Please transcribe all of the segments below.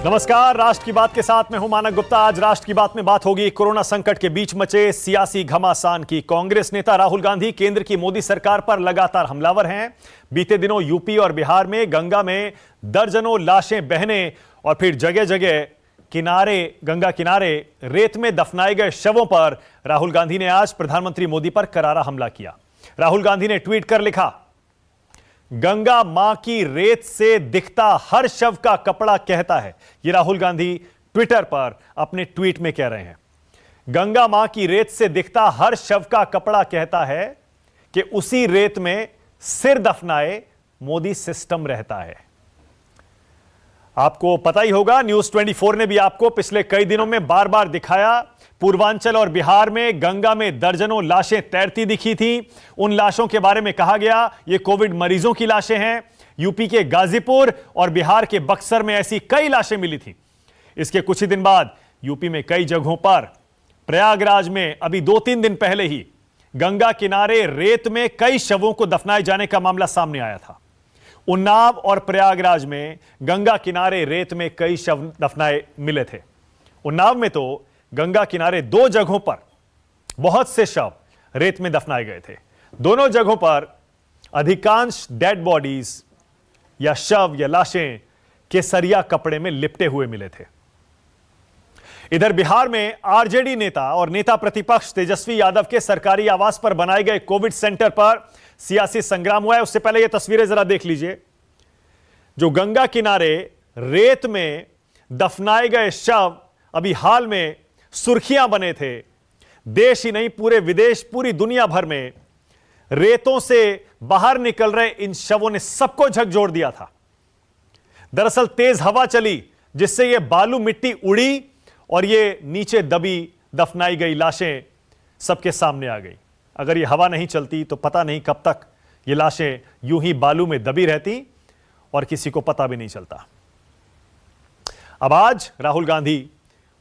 नमस्कार, राष्ट्र की बात के साथ मैं हूं मानक गुप्ता। आज राष्ट्र की बात में बात होगी कोरोना संकट के बीच मचे सियासी घमासान की। कांग्रेस नेता राहुल गांधी केंद्र की मोदी सरकार पर लगातार हमलावर हैं। बीते दिनों यूपी और बिहार में गंगा में दर्जनों लाशें बहने और फिर जगह जगह गंगा किनारे रेत में दफनाए गए शवों पर राहुल गांधी ने आज प्रधानमंत्री मोदी पर करारा हमला किया। राहुल गांधी ने ट्वीट कर लिखा, गंगा मां की रेत से दिखता हर शव का कपड़ा कहता है। यह राहुल गांधी ट्विटर पर अपने ट्वीट में कह रहे हैं। गंगा मां की रेत से दिखता हर शव का कपड़ा कहता है कि उसी रेत में सिर दफनाए मोदी सिस्टम रहता है। आपको पता ही होगा, न्यूज 24 ने भी आपको पिछले कई दिनों में बार बार दिखाया, पूर्वांचल और बिहार में गंगा में दर्जनों लाशें तैरती दिखी थी। उन लाशों के बारे में कहा गया ये कोविड मरीजों की लाशें हैं। यूपी के गाजीपुर और बिहार के बक्सर में ऐसी कई लाशें मिली थी। इसके कुछ ही दिन बाद यूपी में कई जगहों पर, प्रयागराज में अभी 2-3 दिन पहले ही गंगा किनारे रेत में कई शवों को दफनाए जाने का मामला सामने आया था। उन्नाव और प्रयागराज में गंगा किनारे रेत में कई शव दफनाए मिले थे। उन्नाव में तो गंगा किनारे 2 जगहों पर बहुत से शव रेत में दफनाए गए थे। दोनों जगहों पर अधिकांश डेड बॉडीज या शव या लाशें केसरिया कपड़े में लिपटे हुए मिले थे। इधर बिहार में आरजेडी नेता और नेता प्रतिपक्ष तेजस्वी यादव के सरकारी आवास पर बनाए गए कोविड सेंटर पर सियासी संग्राम हुआ है। उससे पहले ये तस्वीरें जरा देख लीजिए। जो गंगा किनारे रेत में दफनाए गए शव अभी हाल में सुर्खियां बने थे। देश ही नहीं, पूरे विदेश, पूरी दुनिया भर में रेतों से बाहर निकल रहे इन शवों ने सबको झकझोर दिया था। दरअसल तेज हवा चली जिससे ये बालू मिट्टी उड़ी और ये नीचे दबी दफनाई गई लाशें सबके सामने आ गई। अगर ये हवा नहीं चलती तो पता नहीं कब तक ये लाशें यूं ही बालू में दबी रहती और किसी को पता भी नहीं चलता। अब आज राहुल गांधी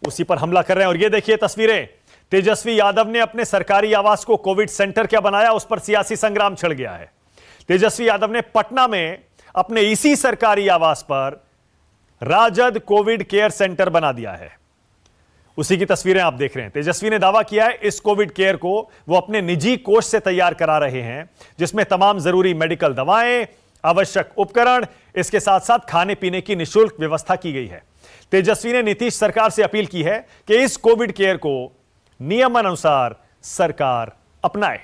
उसी पर हमला कर रहे हैं और ये देखिए तस्वीरें। तेजस्वी यादव ने अपने सरकारी आवास को कोविड सेंटर क्या बनाया, उस पर सियासी संग्राम छिड़ गया है। तेजस्वी यादव ने पटना में अपने इसी सरकारी आवास पर राजद कोविड केयर सेंटर बना दिया है। उसी की तस्वीरें आप देख रहे हैं। तेजस्वी ने दावा किया है इस कोविड केयर को वो अपने निजी कोष से तैयार करा रहे हैं, जिसमें तमाम जरूरी मेडिकल दवाएं, आवश्यक उपकरण, इसके साथ साथ खाने पीने की निःशुल्क व्यवस्था की गई है। तेजस्वी ने नीतीश सरकार से अपील की है कि इस कोविड केयर को नियमानुसार सरकार अपनाए।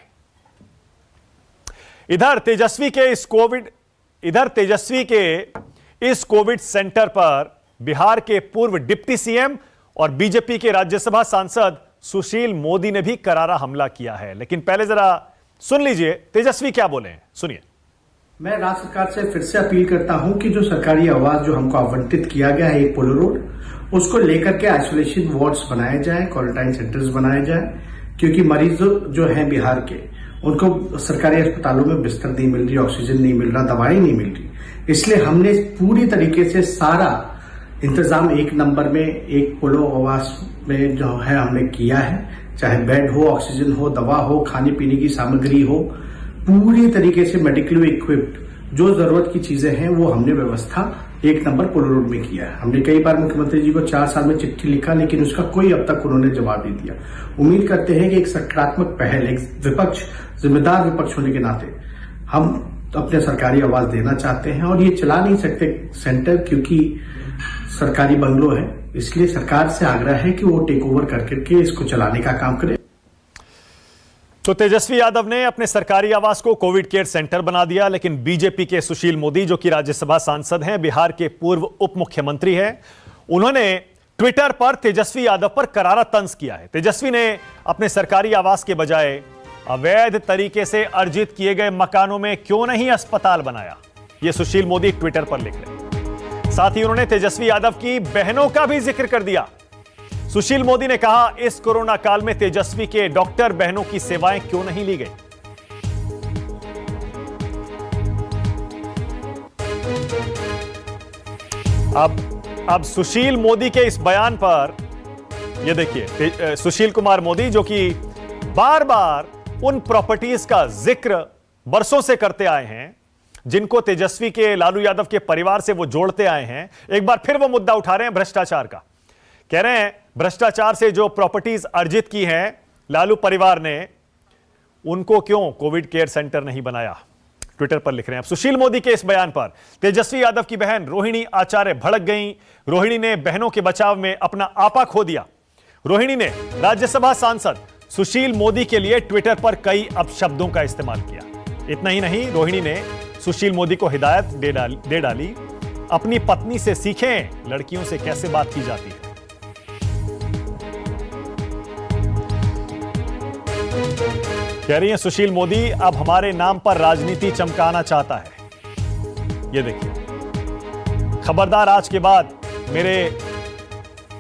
इधर तेजस्वी के इस कोविड सेंटर पर बिहार के पूर्व डिप्टी सीएम और बीजेपी के राज्यसभा सांसद सुशील मोदी ने भी करारा हमला किया है। लेकिन पहले जरा सुन लीजिए तेजस्वी क्या बोले हैं, सुनिए। मैं राज्य सरकार से फिर से अपील करता हूं कि जो सरकारी आवास जो हमको आवंटित किया गया है एक पोलो रोड, उसको लेकर के आइसोलेशन वार्ड्स बनाए जाए, क्वारंटाइन सेंटर्स बनाए जाए, क्योंकि मरीज जो हैं बिहार के, उनको सरकारी अस्पतालों में बिस्तर नहीं मिल रही, ऑक्सीजन नहीं मिल रहा, दवाई नहीं मिल रही। इसलिए हमने पूरी तरीके से सारा इंतजाम एक नंबर में एक पोलो आवास में जो है हमने किया है। चाहे बेड हो, ऑक्सीजन हो, दवा हो, खाने पीने की सामग्री हो, पूरी तरीके से मेडिकली इक्विप्ड जो जरूरत की चीजें हैं वो हमने व्यवस्था एक नंबर पोलो रोड में किया है। हमने कई बार मुख्यमंत्री जी को 4 साल में चिट्ठी लिखा, लेकिन उसका कोई अब तक उन्होंने जवाब नहीं दिया। उम्मीद करते हैं कि एक सकारात्मक पहल, एक विपक्ष, जिम्मेदार विपक्ष होने के नाते हम अपने सरकारी आवास देना चाहते हैं। और ये चला नहीं सकते सेंटर क्योंकि सरकारी बंगलो है, इसलिए सरकार से आग्रह है कि वो टेक ओवर करके इसको चलाने का काम करे। तो तेजस्वी यादव ने अपने सरकारी आवास को कोविड केयर सेंटर बना दिया, लेकिन बीजेपी के सुशील मोदी, जो कि राज्यसभा सांसद हैं, बिहार के पूर्व उप मुख्यमंत्री हैं, उन्होंने ट्विटर पर तेजस्वी यादव पर करारा तंज किया है। तेजस्वी ने अपने सरकारी आवास के बजाय अवैध तरीके से अर्जित किए गए मकानों में क्यों नहीं अस्पताल बनाया, यह सुशील मोदी ट्विटर पर लिख रहे हैं। साथ ही उन्होंने तेजस्वी यादव की बहनों का भी जिक्र कर दिया। सुशील मोदी ने कहा इस कोरोना काल में तेजस्वी के डॉक्टर बहनों की सेवाएं क्यों नहीं ली गई। अब सुशील मोदी के इस बयान पर यह देखिए, सुशील कुमार मोदी जो कि बार बार उन प्रॉपर्टीज का जिक्र बरसों से करते आए हैं जिनको तेजस्वी के, लालू यादव के परिवार से वो जोड़ते आए हैं, एक बार फिर वो मुद्दा उठा रहे हैं भ्रष्टाचार का। कह रहे हैं भ्रष्टाचार से जो प्रॉपर्टीज अर्जित की हैं लालू परिवार ने, उनको क्यों कोविड केयर सेंटर नहीं बनाया। ट्विटर पर लिख रहे हैं। अब सुशील मोदी के इस बयान पर तेजस्वी यादव की बहन रोहिणी आचार्य भड़क गईं। रोहिणी ने बहनों के बचाव में अपना आपा खो दिया। रोहिणी ने राज्यसभा सांसद सुशील मोदी के लिए ट्विटर पर कई अपशब्दों का इस्तेमाल किया। इतना ही नहीं, रोहिणी ने सुशील मोदी को हिदायत दे डाली, अपनी पत्नी से सीखें लड़कियों से कैसे बात की जाती है। कह रही हैं सुशील मोदी अब हमारे नाम पर राजनीति चमकाना चाहता है। ये देखिए, खबरदार आज के बाद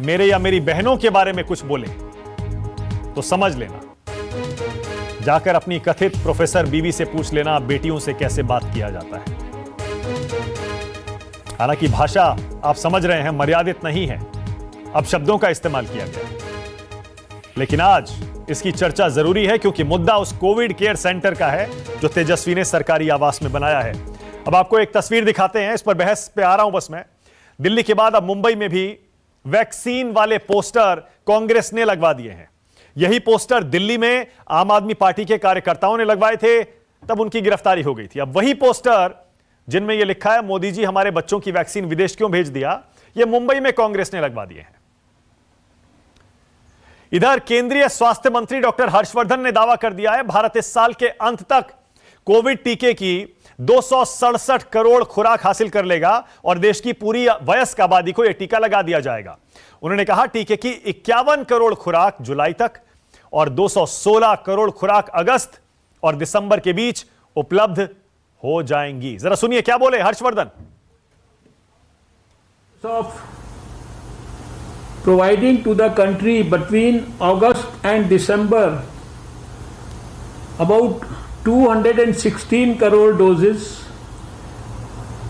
मेरे या मेरी बहनों के बारे में कुछ बोले तो समझ लेना, जाकर अपनी कथित प्रोफेसर बीवी से पूछ लेना बेटियों से कैसे बात किया जाता है। हालांकि भाषा आप समझ रहे हैं मर्यादित नहीं है, अब शब्दों का इस्तेमाल किया गया है, लेकिन आज इसकी चर्चा जरूरी है क्योंकि मुद्दा उस कोविड केयर सेंटर का है जो तेजस्वी ने सरकारी आवास में बनाया है। अब आपको एक तस्वीर दिखाते हैं, इस पर बहस पे आ रहा हूं बस मैं। दिल्ली के बाद अब मुंबई में भी वैक्सीन वाले पोस्टर कांग्रेस ने लगवा दिए हैं। यही पोस्टर दिल्ली में आम आदमी पार्टी के कार्यकर्ताओं ने लगवाए थे, तब उनकी गिरफ्तारी हो गई थी। अब वही पोस्टर जिनमें यह लिखा है मोदी जी हमारे बच्चों की वैक्सीन विदेश क्यों भेज दिया, यह मुंबई में कांग्रेस ने लगवा दिए हैं। इधर केंद्रीय स्वास्थ्य मंत्री डॉक्टर हर्षवर्धन ने दावा कर दिया है भारत इस साल के अंत तक कोविड टीके की 267 करोड़ खुराक हासिल कर लेगा और देश की पूरी वयस्क आबादी को यह टीका लगा दिया जाएगा। उन्होंने कहा टीके की 51 करोड़ खुराक जुलाई तक और 216 करोड़ खुराक अगस्त और दिसंबर के बीच उपलब्ध हो जाएंगी। जरा सुनिए क्या बोले Harshvardhan. Providing to the country between August and December about 216 crore doses,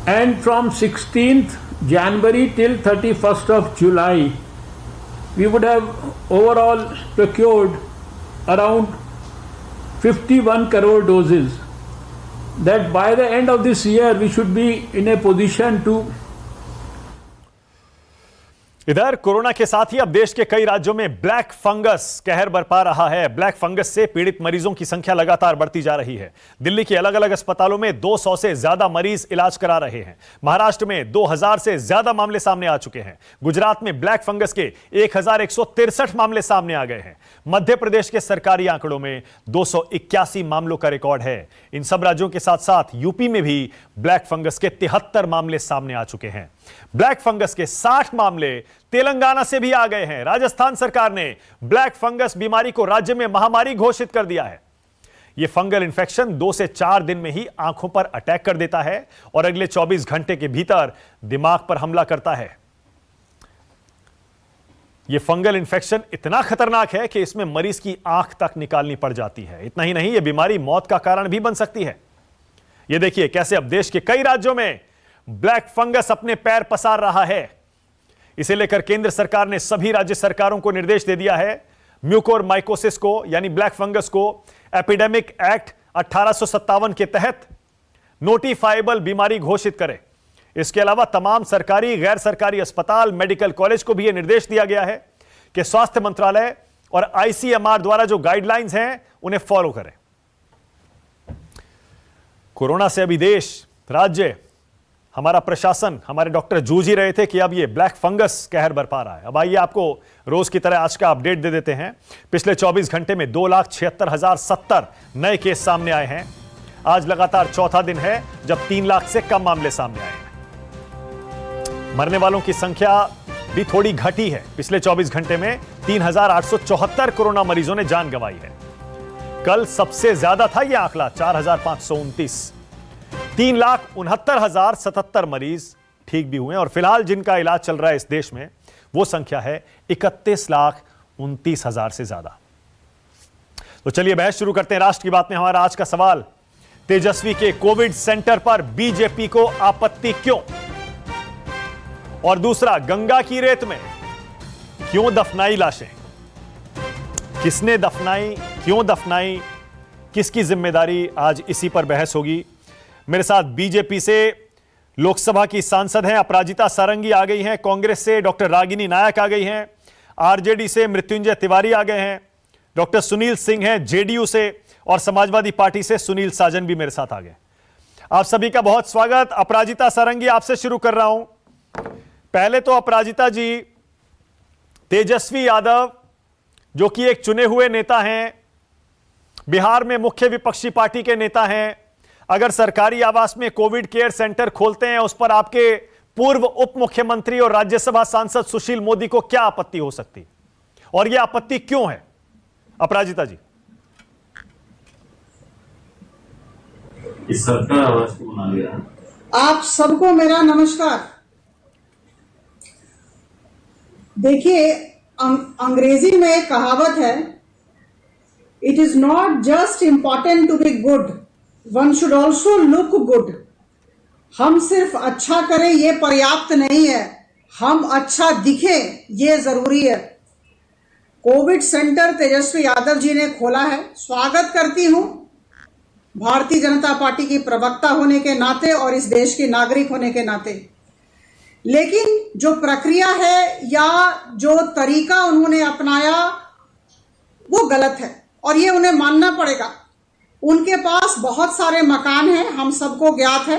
and from 16th January till 31st of July we would have overall procured around 51 crore doses, that by the end of this year we should be in a position to। इधर corona के साथ ही अब देश के कई राज्यों में black fungus कहर बरपा रहा है। ब्लैक फंगस से पीड़ित मरीजों की संख्या लगातार बढ़ती जा रही है। दिल्ली के अलग अलग अस्पतालों में 200 से ज्यादा मरीज इलाज करा रहे हैं। महाराष्ट्र में 2000 से ज्यादा मामले सामने आ चुके हैं। गुजरात में ब्लैक फंगस के 1163 मामले सामने आ गए हैं। मध्य प्रदेश के सरकारी आंकड़ों में 281 मामलों का रिकॉर्ड है। इन सब राज्यों के साथ साथ यूपी में भी ब्लैक फंगस के 73 मामले सामने आ चुके हैं। ब्लैक फंगस के 60 मामले तेलंगाना से भी आ गए हैं। राजस्थान सरकार ने ब्लैक फंगस बीमारी को राज्य में महामारी घोषित कर दिया है। यह फंगल इन्फेक्शन 2 से 4 दिन में ही आंखों पर अटैक कर देता है और अगले 24 घंटे के भीतर दिमाग पर हमला करता है। यह फंगल इन्फेक्शन इतना खतरनाक है कि इसमें मरीज की आंख तक निकालनी पड़ जाती है। इतना ही नहीं, यह बीमारी मौत का कारण भी बन सकती है। यह देखिए कैसे अब देश के कई राज्यों में ब्लैक फंगस अपने पैर पसार रहा है। इसे लेकर केंद्र सरकार ने सभी राज्य सरकारों को निर्देश दे दिया है म्यूकोरमाइकोसिस को यानी ब्लैक फंगस को एपिडेमिक एक्ट 1857 के तहत नोटिफाइबल बीमारी घोषित करें। इसके अलावा तमाम सरकारी गैर सरकारी अस्पताल मेडिकल कॉलेज को भी यह निर्देश दिया गया है कि स्वास्थ्य मंत्रालय और आईसीएमआर द्वारा जो गाइडलाइंस हैं उन्हें फॉलो करें। कोरोना से अभी देश, राज्य, हमारा प्रशासन, हमारे डॉक्टर जूझ ही रहे थे कि अब ये ब्लैक फंगस कहर बरपा रहा है। अब आइए आपको रोज की तरह आज का अपडेट दे देते हैं। पिछले 24 घंटे में 2,76,070 नए केस सामने आए हैं। आज लगातार चौथा दिन है जब 3 लाख से कम मामले सामने आए हैं। मरने वालों की संख्या भी थोड़ी घटी है। पिछले 24 घंटे में 3,874 कोरोना मरीजों ने जान गंवाई है। कल सबसे ज्यादा था यह आंकड़ा 4,529। 3,69,077 मरीज ठीक भी हुए और फिलहाल जिनका इलाज चल रहा है इस देश में वो संख्या है 31,29,000 से ज्यादा। तो चलिए बहस शुरू करते हैं। राष्ट्र की बात में हमारा आज का सवाल, तेजस्वी के कोविड सेंटर पर बीजेपी को आपत्ति क्यों? और दूसरा, गंगा की रेत में क्यों दफनाई लाशें? किसने दफनाई, क्यों दफनाई, किसकी जिम्मेदारी? आज इसी पर बहस होगी। मेरे साथ बीजेपी से लोकसभा की सांसद हैं अपराजिता सारंगी आ गई हैं, कांग्रेस से डॉक्टर रागिनी नायक आ गई हैं, आरजेडी से मृत्युंजय तिवारी आ गए हैं, डॉक्टर सुनील सिंह हैं जेडीयू से, और समाजवादी पार्टी से सुनील साजन भी मेरे साथ आ गए। आप सभी का बहुत स्वागत। अपराजिता सारंगी, आपसे शुरू कर रहा हूं। पहले तो अपराजिता जी, तेजस्वी यादव जो कि एक चुने हुए नेता हैं, बिहार में मुख्य विपक्षी पार्टी के नेता हैं, अगर सरकारी आवास में कोविड केयर सेंटर खोलते हैं उस पर आपके पूर्व उप मुख्यमंत्री और राज्यसभा सांसद सुशील मोदी को क्या आपत्ति हो सकती, और यह आपत्ति क्यों है? अपराजिता जी। इस सरकार आवास को बना लिया। आप सबको मेरा नमस्कार। देखिए, अंग्रेजी में एक कहावत है, it is not just important to be good, one should also look good. हम सिर्फ अच्छा करें ये पर्याप्त नहीं है, हम अच्छा दिखे ये जरूरी है। कोविड सेंटर तेजस्वी यादव जी ने खोला है, स्वागत करती हूं भारतीय जनता पार्टी की प्रवक्ता होने के नाते और इस देश के नागरिक होने के नाते। लेकिन जो प्रक्रिया है या जो तरीका उन्होंने अपनाया वो गलत है और ये उन्हें मानना पड़ेगा। उनके पास बहुत सारे मकान हैं, हम सबको ज्ञात है,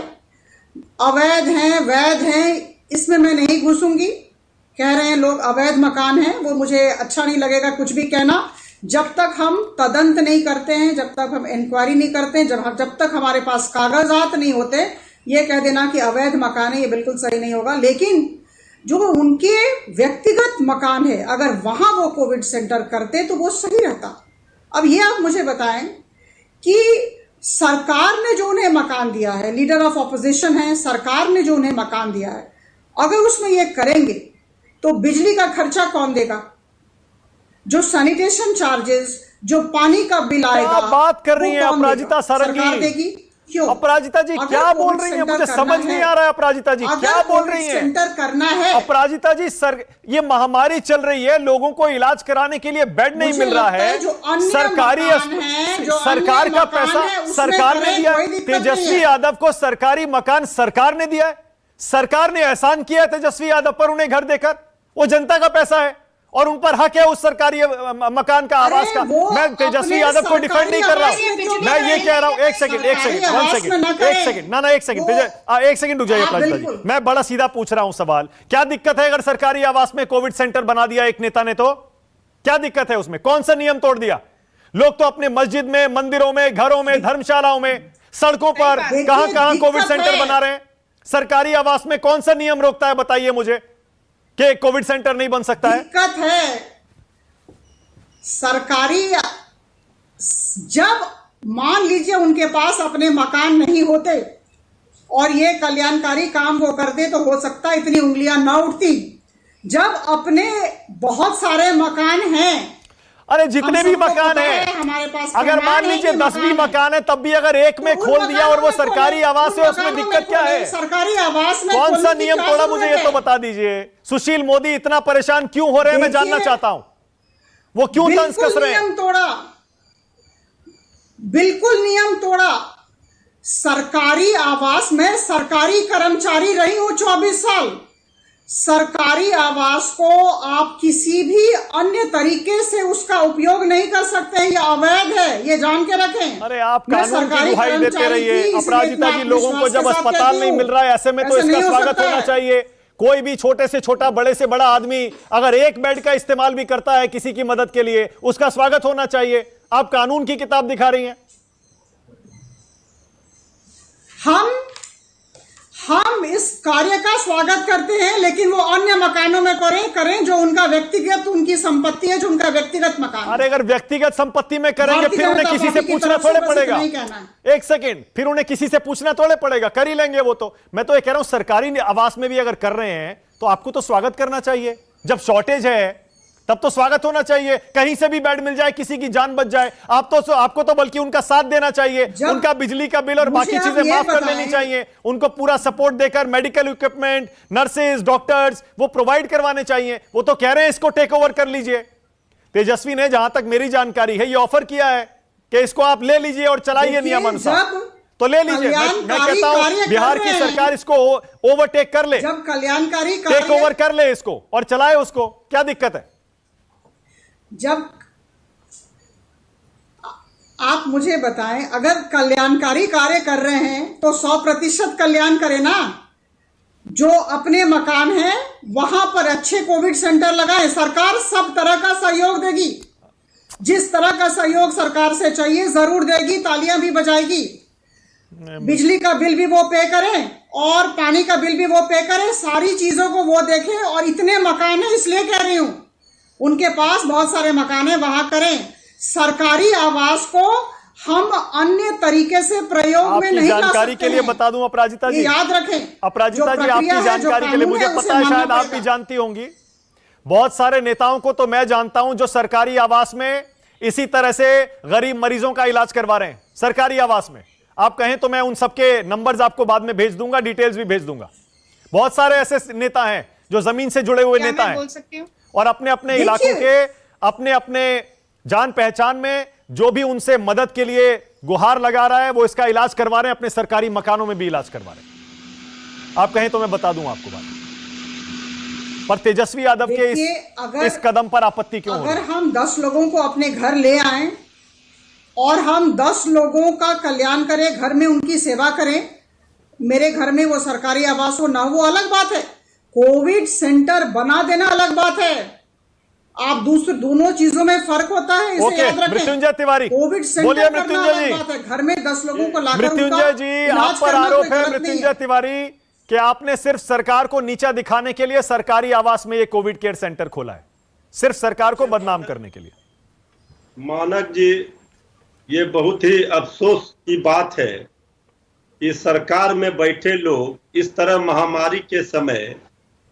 अवैध हैं, वैध हैं, इसमें मैं नहीं घुसूंगी। कह रहे हैं लोग अवैध मकान हैं, वो मुझे अच्छा नहीं लगेगा कुछ भी कहना। जब तक हम तदंत नहीं करते हैं, जब तक हम इंक्वायरी नहीं करते हैं, जब तक हमारे पास कागजात नहीं होते, ये कह देना कि अवैध मकान है, ये बिल्कुल सही नहीं होगा। लेकिन जो उनके व्यक्तिगत मकान है, अगर वहां वो कोविड सेंटर करते तो वो सही रहता। अब ये आप मुझे बताएं कि सरकार ने जो उन्हें मकान दिया है, लीडर ऑफ ऑपोजिशन है, सरकार ने जो उन्हें मकान दिया है, अगर उसमें ये करेंगे तो बिजली का खर्चा कौन देगा? जो सैनिटेशन चार्जेस, जो पानी का बिल आएगा, बात कर रही हैं अपराजिता सारंगी? सरकार देगी। क्यों? अपराजिता जी क्या बोल रही हैं? मुझे समझ नहीं आ रहा है अपराजिता जी क्या बोल रही हैं? सेंटर करना है अपराजिता जी, ये महामारी चल रही है, लोगों को इलाज कराने के लिए बेड नहीं मिल रहा है, सरकारी सरकार का पैसा सरकार ने दिया है। तेजस्वी यादव को सरकारी मकान सरकार ने दिया है, सरकार ने एहसान किया है तेजस्वी यादव पर उन्हें घर देकर, वो जनता का पैसा है और उन पर हक है उस सरकारी मकान का, आवास का। मैं तेजस्वी यादव को डिफेंड नहीं कर रहा हूं, मैं ये कह रहा हूं, एक सेकंड रुक जाइए अपराजिता जी, मैं बड़ा सीधा पूछ रहा हूं सवाल। क्या दिक्कत है अगर सरकारी आवास में कोविड सेंटर बना दिया एक नेता ने, तो क्या दिक्कत है उसमें? कौन सा नियम तोड़ दिया? लोग तो अपने मस्जिद में, मंदिरों में, घरों में, धर्मशालाओं में, सड़कों पर कहां कोविड सेंटर बना रहे हैं। सरकारी आवास में कौन सा नियम रोकता है, बताइए मुझे, कि कोविड सेंटर नहीं बन सकता है? दिक्कत है सरकारी, जब मान लीजिए उनके पास अपने मकान नहीं होते और ये कल्याणकारी काम वो करते तो हो सकता इतनी उंगलियां ना उठती। जब अपने बहुत सारे मकान हैं, अरे जितने भी मकान हैं, हमारे पास अगर मान लीजिए 10 भी मकान है, तब भी अगर एक में खोल दिया और वो सरकारी आवास है, उसमें दिक्कत क्या है? सरकारी आवास में कौन सा नियम तोड़ा, मुझे ये तो बता दीजिए। सुशील मोदी इतना परेशान क्यों हो रहे हैं, मैं जानना चाहता हूं, वो क्यों तंज कस रहे हैं? नियम तोड़ा, बिल्कुल नियम तोड़ा। सरकारी आवास में सरकारी कर्मचारी रही हूं 24 साल। सरकारी आवास को आप किसी भी अन्य तरीके से उसका उपयोग नहीं कर सकते, ये अवैध है, ये जान के रखें। अरे आप कानून की दुहाई देते रहिए अपराजिता जी। लोगों को जब अस्पताल नहीं मिल रहा है, ऐसे में तो इसका स्वागत होना चाहिए। कोई भी छोटे से छोटा, बड़े से बड़ा आदमी अगर एक बेड का इस्तेमाल भी करता है किसी की मदद के लिए, उसका स्वागत होना चाहिए। आप कानून की किताब दिखा रही हैं। हम इस कार्य का स्वागत करते हैं, लेकिन वो अन्य मकानों में करें जो उनका व्यक्तिगत, उनकी संपत्ति है, जो उनका व्यक्तिगत मकान। अरे अगर व्यक्तिगत संपत्ति में करेंगे फिर उन्हें किसी से पूछना थोड़े पड़ेगा। एक सेकंड, फिर उन्हें किसी से पूछना थोड़े पड़ेगा, कर ही लेंगे वो तो। मैं तो ये कह रहा हूं सरकारी आवास में भी अगर कर रहे हैं तो आपको तो स्वागत करना चाहिए। जब शॉर्टेज है तब तो स्वागत होना चाहिए। कहीं से भी बेड मिल जाए, किसी की जान बच जाए, आपको तो बल्कि उनका साथ देना चाहिए, उनका बिजली का बिल और बाकी चीजें माफ कर देनी चाहिए, उनको पूरा सपोर्ट देकर मेडिकल इक्विपमेंट, नर्सेज, डॉक्टर्स वो प्रोवाइड करवाने चाहिए। वो तो कह रहे हैं इसको टेक ओवर कर लीजिए। तेजस्वी ने, जहां तक मेरी जानकारी है, ये ऑफर किया है कि इसको आप ले लीजिए और चलाइए नियमानुसार। तो ले लीजिए। मैं कहता हूं बिहार की सरकार इसको ओवरटेक कर ले, जब कल्याणकारी टेक ओवर कर ले इसको और चलाए उसको, क्या दिक्कत है? जब आप मुझे बताएं, अगर कल्याणकारी कार्य कर रहे हैं तो 100% कल्याण करें ना। जो अपने मकान है वहां पर अच्छे कोविड सेंटर लगाएं। सरकार सब तरह का सहयोग देगी, जिस तरह का सहयोग सरकार से चाहिए जरूर देगी, तालियां भी बजाएगी। बिजली का बिल भी वो पे करें और पानी का बिल भी वो पे करें, सारी चीजों को वो देखें। और इतने मकान है इसलिए कह रही हूं, उनके पास बहुत सारे मकान है, वहां करें। सरकारी आवास को हम अन्य तरीके से प्रयोग में नहीं ला सकते। जानकारी के लिए बता दूं अपराजिता जी, याद रखें अपराजिता जी, आपकी जानकारी के लिए, मुझे पता है शायद आप भी जानती होंगी, बहुत सारे नेताओं को तो मैं जानता हूं जो सरकारी आवास में इसी तरह से गरीब मरीजों का इलाज करवा रहे हैं सरकारी आवास में। आप कहें तो मैं उन सबके नंबर्स आपको बाद में भेज दूंगा, डिटेल्स भी भेज दूंगा। बहुत सारे ऐसे नेता हैं जो जमीन से जुड़े हुए नेता हैं और अपने अपने इलाकों के अपने अपने जान पहचान में जो भी उनसे मदद के लिए गुहार लगा रहा है वो इसका इलाज करवा रहे हैं, अपने सरकारी मकानों में भी इलाज करवा रहे हैं। आप कहें तो मैं बता दूं आपको बात। पर तेजस्वी यादव के इस कदम पर आपत्ति क्यों? अगर हम 10 लोगों को अपने घर ले आए और हम 10 लोगों का कल्याण करें, घर में उनकी सेवा करें, मेरे घर में वो सरकारी आवास हो ना, वो अलग बात है। कोविड सेंटर बना देना अलग बात है। आप दोनों चीजों में फर्क होता है, इसे याद रखें। मृत्युंजय तिवारी, कोविड सेंटर करना अलग बात है, घर में 10 लोगों को लाकर मृत्युंजय जी, आप पर आरोप है मृत्युंजय तिवारी कि आपने सिर्फ सरकार को नीचा दिखाने के लिए सरकारी आवास में ये कोविड केयर सेंटर खोला है, सिर्फ सरकार को बदनाम करने के लिए। मानक जी, ये बहुत ही अफसोस की बात है कि सरकार में बैठे लोग इस तरह महामारी के समय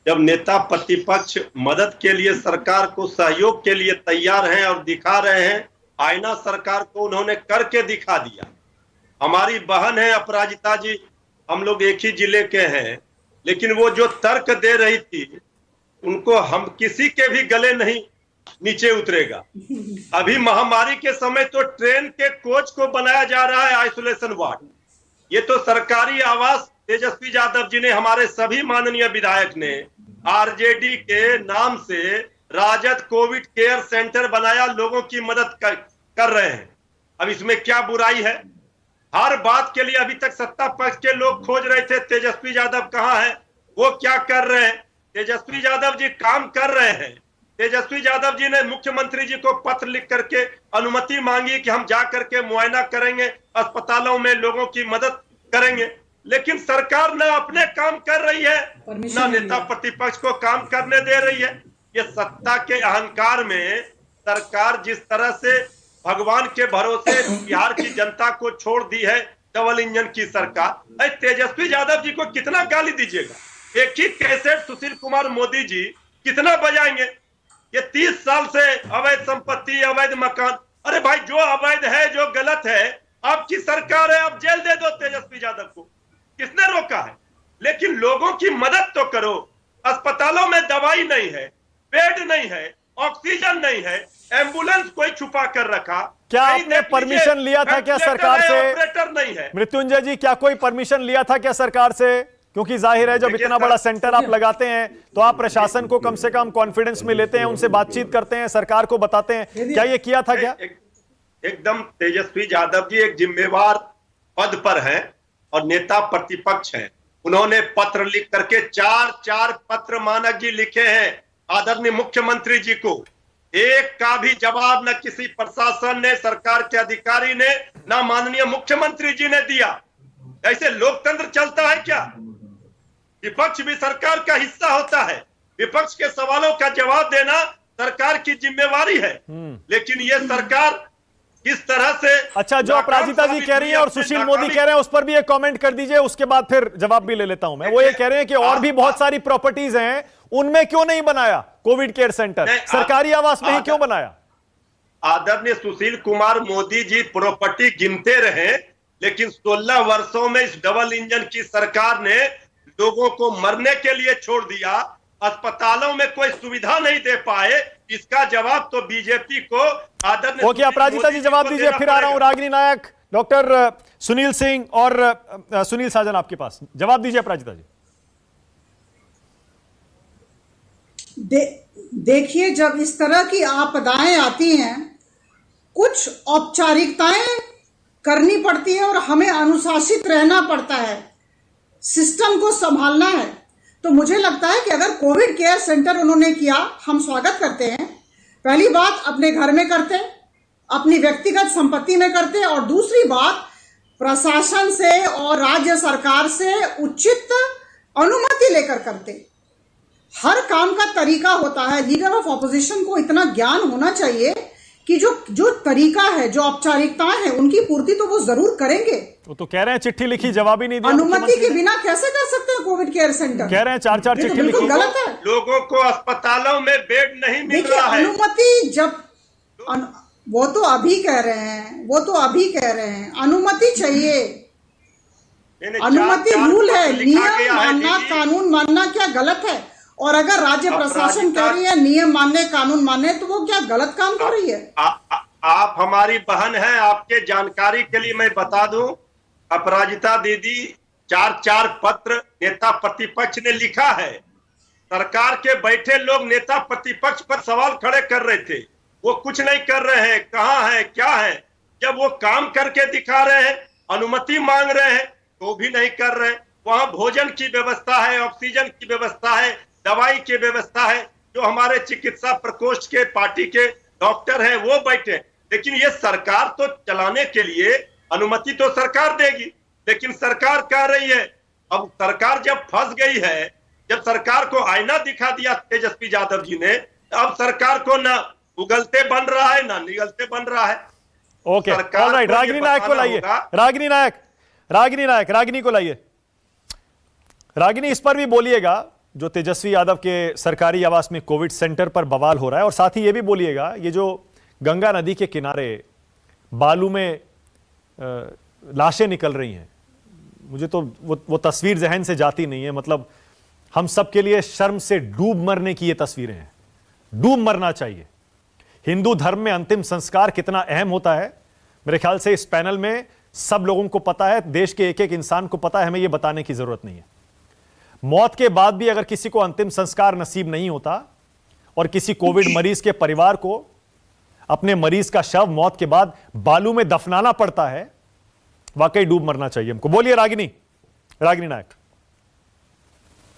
जब नेता प्रतिपक्ष मदद के लिए सरकार को सहयोग के लिए तैयार हैं और दिखा रहे हैं, आईना सरकार को उन्होंने करके दिखा दिया। हमारी बहन है अपराजिता जी, हम लोग एक ही जिले के हैं, लेकिन वो जो तर्क दे रही थी उनको हम किसी के भी गले नहीं नीचे उतरेगा। अभी महामारी के समय तो ट्रेन के कोच को बनाया जा रहा है आइसोलेशन वार्ड। ये तो सरकारी आवास तेजस्वी यादव जी ने, हमारे सभी माननीय विधायक ने आरजेडी के नाम से राजद कोविड केयर सेंटर बनाया, लोगों की मदद कर रहे हैं। अब इसमें क्या बुराई है? हर बात के लिए अभी तक सत्ता पक्ष के लोग खोज रहे थे तेजस्वी यादव कहां है, वो क्या कर रहे हैं। तेजस्वी यादव जी काम कर रहे हैं। तेजस्वी यादव जी ने मुख्यमंत्री जी को पत्र लिख करके अनुमति मांगी कि हम जा करके मुआयना करेंगे, अस्पतालों में लोगों की मदद करेंगे, लेकिन सरकार न अपने काम कर रही है, न नेता प्रतिपक्ष को काम करने दे रही है। ये सत्ता के अहंकार में सरकार जिस तरह से भगवान के भरोसे बिहार की जनता को छोड़ दी है, डबल इंजन की सरकार। तेजस्वी यादव जी को कितना गाली दीजिएगा? एक ही कैसेट सुशील कुमार मोदी जी कितना बजाएंगे? ये 30 साल से अवैध संपत्ति, अवैध मकान। अरे भाई, जो अवैध है, जो गलत है, आपकी सरकार है, आप जेल दे दो तेजस्वी यादव को, किसने रोका है? लेकिन लोगों की मदद तो करो। अस्पतालों में दवाई नहीं है, बेड नहीं है, ऑक्सीजन नहीं है, एम्बुलेंस कोई छुपा कर रखा। क्या आपने परमिशन लिया था क्या सरकार से? ऑपरेटर नहीं है। मृत्युंजय जी, क्या कोई परमिशन लिया था क्या सरकार से? क्योंकि जाहिर है जब इतना बड़ा सेंटर आप लगाते हैं तो आप प्रशासन को कम से कम कॉन्फिडेंस में लेते हैं, उनसे बातचीत करते हैं, सरकार को बताते हैं। क्या ये किया था क्या? एकदम तेजस्वी यादव जी एक जिम्मेवार पद पर हैं और नेता प्रतिपक्ष हैं। उन्होंने पत्र लिख करके 4 पत्र मानक जी लिखे हैं आदरणीय मुख्यमंत्री जी को। एक का भी जवाब न किसी प्रशासन ने, सरकार के अधिकारी ने, न माननीय मुख्यमंत्री जी ने दिया। ऐसे लोकतंत्र चलता है क्या? विपक्ष भी सरकार का हिस्सा होता है, विपक्ष के सवालों का जवाब देना सरकार की जिम्मेवारी है। लेकिन ये सरकार किस तरह से, अच्छा, जो अपराजिता जी कह रही है और सुशील मोदी कह रहे हैं, उस पर भी एक कमेंट कर दीजिए, उसके बाद फिर जवाब भी ले लेता हूं मैं। वो ये कह रहे हैं कि और भी बहुत सारी प्रॉपर्टीज हैं, उनमें क्यों नहीं बनाया कोविड केयर सेंटर? सरकारी आवास में ही क्यों बनाया? आदरणीय सुशील कुमार मोदी जी प्रॉपर्टी गिनते रहे, लेकिन 16 वर्षों में इस डबल इंजन की सरकार ने लोगों को मरने के लिए छोड़ दिया। अस्पतालों में कोई सुविधा नहीं दे पाए। इसका जवाब तो बीजेपी को आदरणीय ओके, अपराजिता जी जवाब दीजिए, फिर आ रहा हूं। रागिनी नायक, डॉक्टर सुनील सिंह और सुनील साजन आपके पास जवाब दीजिए अपराजिता जी। देखिए, जब इस तरह की आपदाएं आती हैं, कुछ औपचारिकताएं करनी पड़ती है और हमें अनुशासित रहना पड़ता है, सिस्टम को संभालना है। तो मुझे लगता है कि अगर कोविड केयर सेंटर उन्होंने किया, हम स्वागत करते हैं। पहली बात अपने घर में करते, अपनी व्यक्तिगत संपत्ति में करते, और दूसरी बात प्रशासन से और राज्य सरकार से उचित अनुमति लेकर करते। हर काम का तरीका होता है। लीडर ऑफ ऑपोजिशन को इतना ज्ञान होना चाहिए कि जो तरीका है, जो औपचारिकताएं हैं, उनकी पूर्ति तो वो जरूर करेंगे। वो तो कह रहे हैं चिट्ठी लिखी, जवाब ही नहीं दिया। अनुमति के बिना कैसे कर सकते हैं कोविड केयर सेंटर? कह रहे हैं 4-4 चिट्ठी लिखी। गलत है। लोगों को अस्पतालों में बेड नहीं मिल देखिए, रहा है। अनुमति जब वो तो अभी कह रहे हैं अनुमति चाहिए। अनुमति रूल है, नियम मानना, कानून मानना क्या गलत है? और अगर राज्य प्रशासन कह रही है नियम मानने, कानून मानने, तो वो क्या गलत काम कर रही है? आप हमारी बहन हैं, आपके जानकारी के लिए मैं बता दूं, अपराजिता दीदी 4-4 पत्र नेता प्रतिपक्ष ने लिखा है। सरकार के बैठे लोग नेता प्रतिपक्ष पर सवाल खड़े कर रहे थे, वो कुछ नहीं कर रहे हैं, कहाँ है, क्या है। जब वो काम करके दिखा रहे हैं, अनुमति मांग रहे हैं, तो भी नहीं कर रहे। वहां भोजन की व्यवस्था है, ऑक्सीजन की व्यवस्था है, दवाई की व्यवस्था है। जो हमारे चिकित्सा प्रकोष्ठ के पार्टी के डॉक्टर हैं वो बैठे, लेकिन ये सरकार तो चलाने के लिए अनुमति तो सरकार देगी, लेकिन सरकार कह रही है। अब सरकार जब फंस गई है, जब सरकार को आईना दिखा दिया तेजस्वी यादव जी ने, अब सरकार को ना उगलते बन रहा है ना निगलते बन रहा है। ओके, ऑलराइट, रागिनी नायक को लाइए। रागिनी को लाइए। रागिनी, इस पर भी बोलिएगा जो तेजस्वी यादव के सरकारी आवास में कोविड सेंटर पर बवाल हो रहा है, और साथ ही ये भी बोलिएगा ये जो गंगा नदी के किनारे बालू में लाशें निकल रही हैं, मुझे तो वो तस्वीर जहन से जाती नहीं है। मतलब हम सब के लिए शर्म से डूब मरने की ये तस्वीरें हैं। डूब मरना चाहिए। हिंदू धर्म में अंतिम संस्कार कितना अहम होता है, मेरे ख्याल से इस पैनल में सब लोगों को पता है, देश के एक एक इंसान को पता है, हमें यह बताने की जरूरत नहीं है। मौत के बाद भी अगर किसी को अंतिम संस्कार नसीब नहीं होता और किसी कोविड मरीज के परिवार को अपने मरीज का शव मौत के बाद बालू में दफनाना पड़ता है, वाकई डूब मरना चाहिए हमको। बोलिए रागिनी नायक।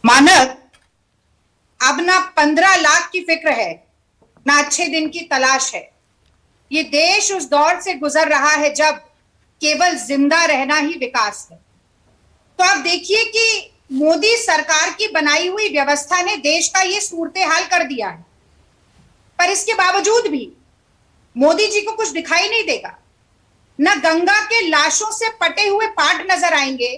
मानक, अब ना 15 लाख की फिक्र है, ना अच्छे दिन की तलाश है। ये देश उस दौर से गुजर रहा है जब केवल जिंदा रहना ही विकास है। तो आप देखिए कि मोदी सरकार की बनाई हुई व्यवस्था ने देश का ये सूरत हाल कर दिया है, पर इसके बावजूद भी मोदी जी को कुछ दिखाई नहीं देगा। न गंगा के लाशों से पटे हुए पाट नजर आएंगे,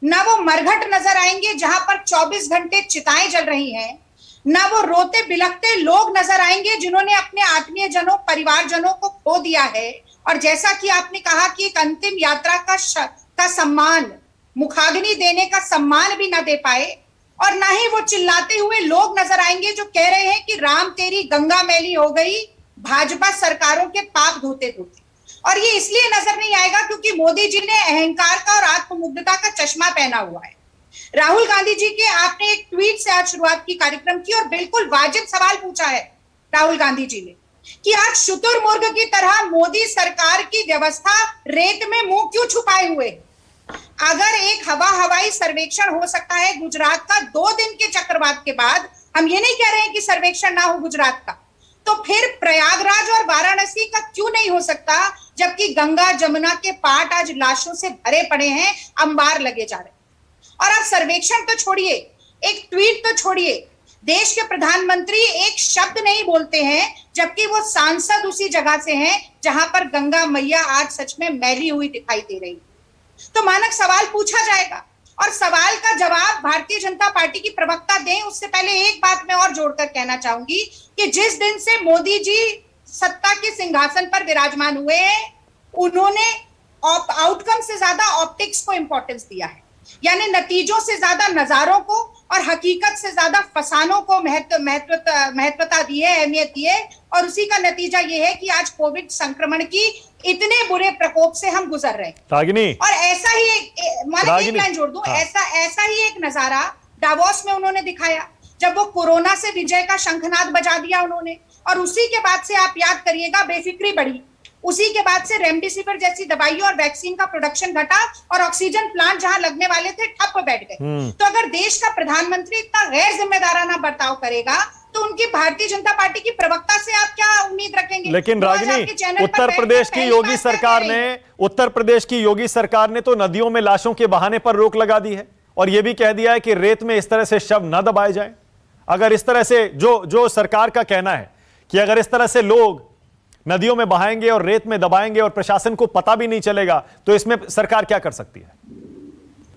न वो मरघट नजर आएंगे जहां पर 24 घंटे चिताएं जल रही हैं, न वो रोते बिलखते लोग नजर आएंगे जिन्होंने अपने आत्मीय जनों, परिवारजनों को खो दिया है। और जैसा कि आपने कहा कि एक अंतिम यात्रा का सम्मान, मुखाग्नि देने का सम्मान भी ना दे पाए, और ना ही वो चिल्लाते हुए लोग नजर आएंगे जो कह रहे हैं कि राम तेरी गंगा मैली हो गई भाजपा सरकारों के पाप धोते धोते। और ये इसलिए नजर नहीं आएगा क्योंकि मोदी जी ने अहंकार का और आत्ममुग्धता का चश्मा पहना हुआ है। राहुल गांधी जी के आपने एक ट्वीट से आज शुरुआत की कार्यक्रम की और बिल्कुल वाजिब सवाल पूछा है राहुल गांधी जी ने कि आज शुतुरमुर्ग की तरह मोदी सरकार की व्यवस्था रेत में मुंह क्यों छुपाए हुए। अगर एक हवाई सर्वेक्षण हो सकता है गुजरात का 2 दिन के चक्रवात के बाद, हम ये नहीं कह रहे हैं कि सर्वेक्षण ना हो गुजरात का, तो फिर प्रयागराज और वाराणसी का क्यों नहीं हो सकता, जबकि गंगा जमुना के पाट आज लाशों से भरे पड़े हैं, अंबार लगे जा रहे हैं। और आप सर्वेक्षण तो छोड़िए, एक ट्वीट तो छोड़िए, देश के प्रधानमंत्री एक शब्द नहीं बोलते हैं, जबकि वो सांसद उसी जगह से हैं जहां पर गंगा मैया आज सच में मैली हुई दिखाई दे रही। तो मानक सवाल पूछा जाएगा और सवाल का जवाब भारतीय जनता पार्टी की प्रवक्ता दें। उससे पहले एक बात मैं और जोड़कर कहना चाहूंगी कि जिस दिन से मोदी जी सत्ता के सिंहासन पर विराजमान हुए हैं, उन्होंने आउटकम से ज्यादा ऑप्टिक्स को इंपॉर्टेंस दिया है, यानी नतीजों से ज्यादा नजारों को और हकीकत से ज्यादा फसानों को महत्वता दी है, अहमियत दी है, और उसी का नतीजा ये है कि आज कोविड संक्रमण की इतने बुरे प्रकोप से हम गुजर रहे हैं। रागिनी, और ऐसा ही एक लाइन जोड़ दूं, ऐसा ही एक नजारा डावोस में उन्होंने दिखाया जब वो कोरोना से विजय का शंखनाद बजा दिया उन्होंने, और उसी के बाद से आप याद करिएगा बेफिक्री बढ़ी, उसी के बाद से रेमडेसिविर जैसी दवाइयों और वैक्सीन का प्रोडक्शन घटा और ऑक्सीजन प्लांट जहां लगने वाले थे ठप बैठ गए। तो अगर देश का प्रधानमंत्री इतना गैर जिम्मेदाराना बर्ताव करेगा तो उनकी भारतीय जनता पार्टी की प्रवक्ता से आप क्या उम्मीद रखेंगे? लेकिन रागिनी, उत्तर प्रदेश की योगी सरकार ने तो नदियों में लाशों के बहाने पर रोक लगा दी है और यह भी कह दिया है कि रेत में इस तरह से शव न दबाए जाएं। अगर इस तरह से जो सरकार का कहना है कि अगर इस तरह से लोग नदियों में बहाएंगे और रेत में दबाएंगे और प्रशासन को पता भी नहीं चलेगा, तो इसमें सरकार क्या कर सकती है?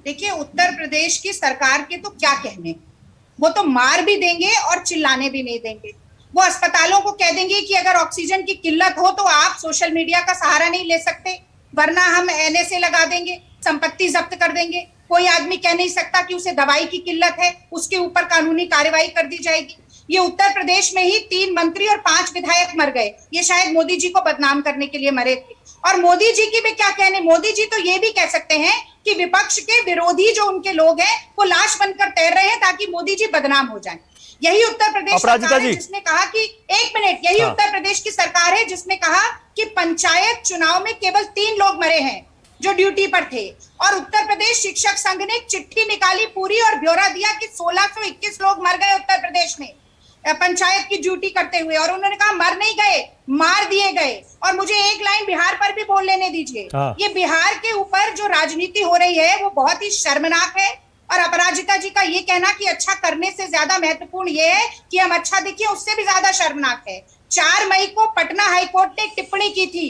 देखिए, उत्तर प्रदेश की सरकार के तो क्या कहने, वो तो मार भी देंगे और चिल्लाने भी नहीं देंगे। वो अस्पतालों को कह देंगे कि अगर ऑक्सीजन की किल्लत हो तो आप सोशल मीडिया का सहारा नहीं ले सकते, वरना हम NSA लगा देंगे, संपत्ति जब्त कर देंगे। कोई आदमी कह नहीं सकता कि उसे दवाई की किल्लत है, उसके ऊपर कानूनी कार्रवाई कर दी जाएगी। ये उत्तर प्रदेश में ही 3 मंत्री और 5 विधायक मर गए, ये शायद मोदी जी को बदनाम करने के लिए मरे थे। और मोदी जी की भी क्या कहने, मोदी जी तो ये भी कह सकते हैं कि विपक्ष के विरोधी जो उनके लोग हैं वो लाश बनकर तैर रहे हैं ताकि मोदी जी बदनाम हो जाएं। यही उत्तर प्रदेश सरकार है जिसने कहा कि यही उत्तर प्रदेश की सरकार है जिसने कहा कि पंचायत चुनाव में केवल 3 लोग मरे हैं जो ड्यूटी पर थे, और उत्तर प्रदेश शिक्षक संघ ने चिट्ठी निकाली पूरी और ब्यौरा दिया कि 1621 लोग मर गए उत्तर प्रदेश में पंचायत की ड्यूटी करते हुए, और उन्होंने कहा मर नहीं गए, मार दिए गए। और मुझे एक लाइन बिहार पर भी बोल लेने दीजिए। ये बिहार के ऊपर जो राजनीति हो रही है वो बहुत ही शर्मनाक है, और अपराजिता जी का ये कहना कि अच्छा करने से ज्यादा महत्वपूर्ण ये है कि हम अच्छा दिखें, उससे भी ज्यादा शर्मनाक है। 4 मई को पटना हाईकोर्ट ने टिप्पणी की थी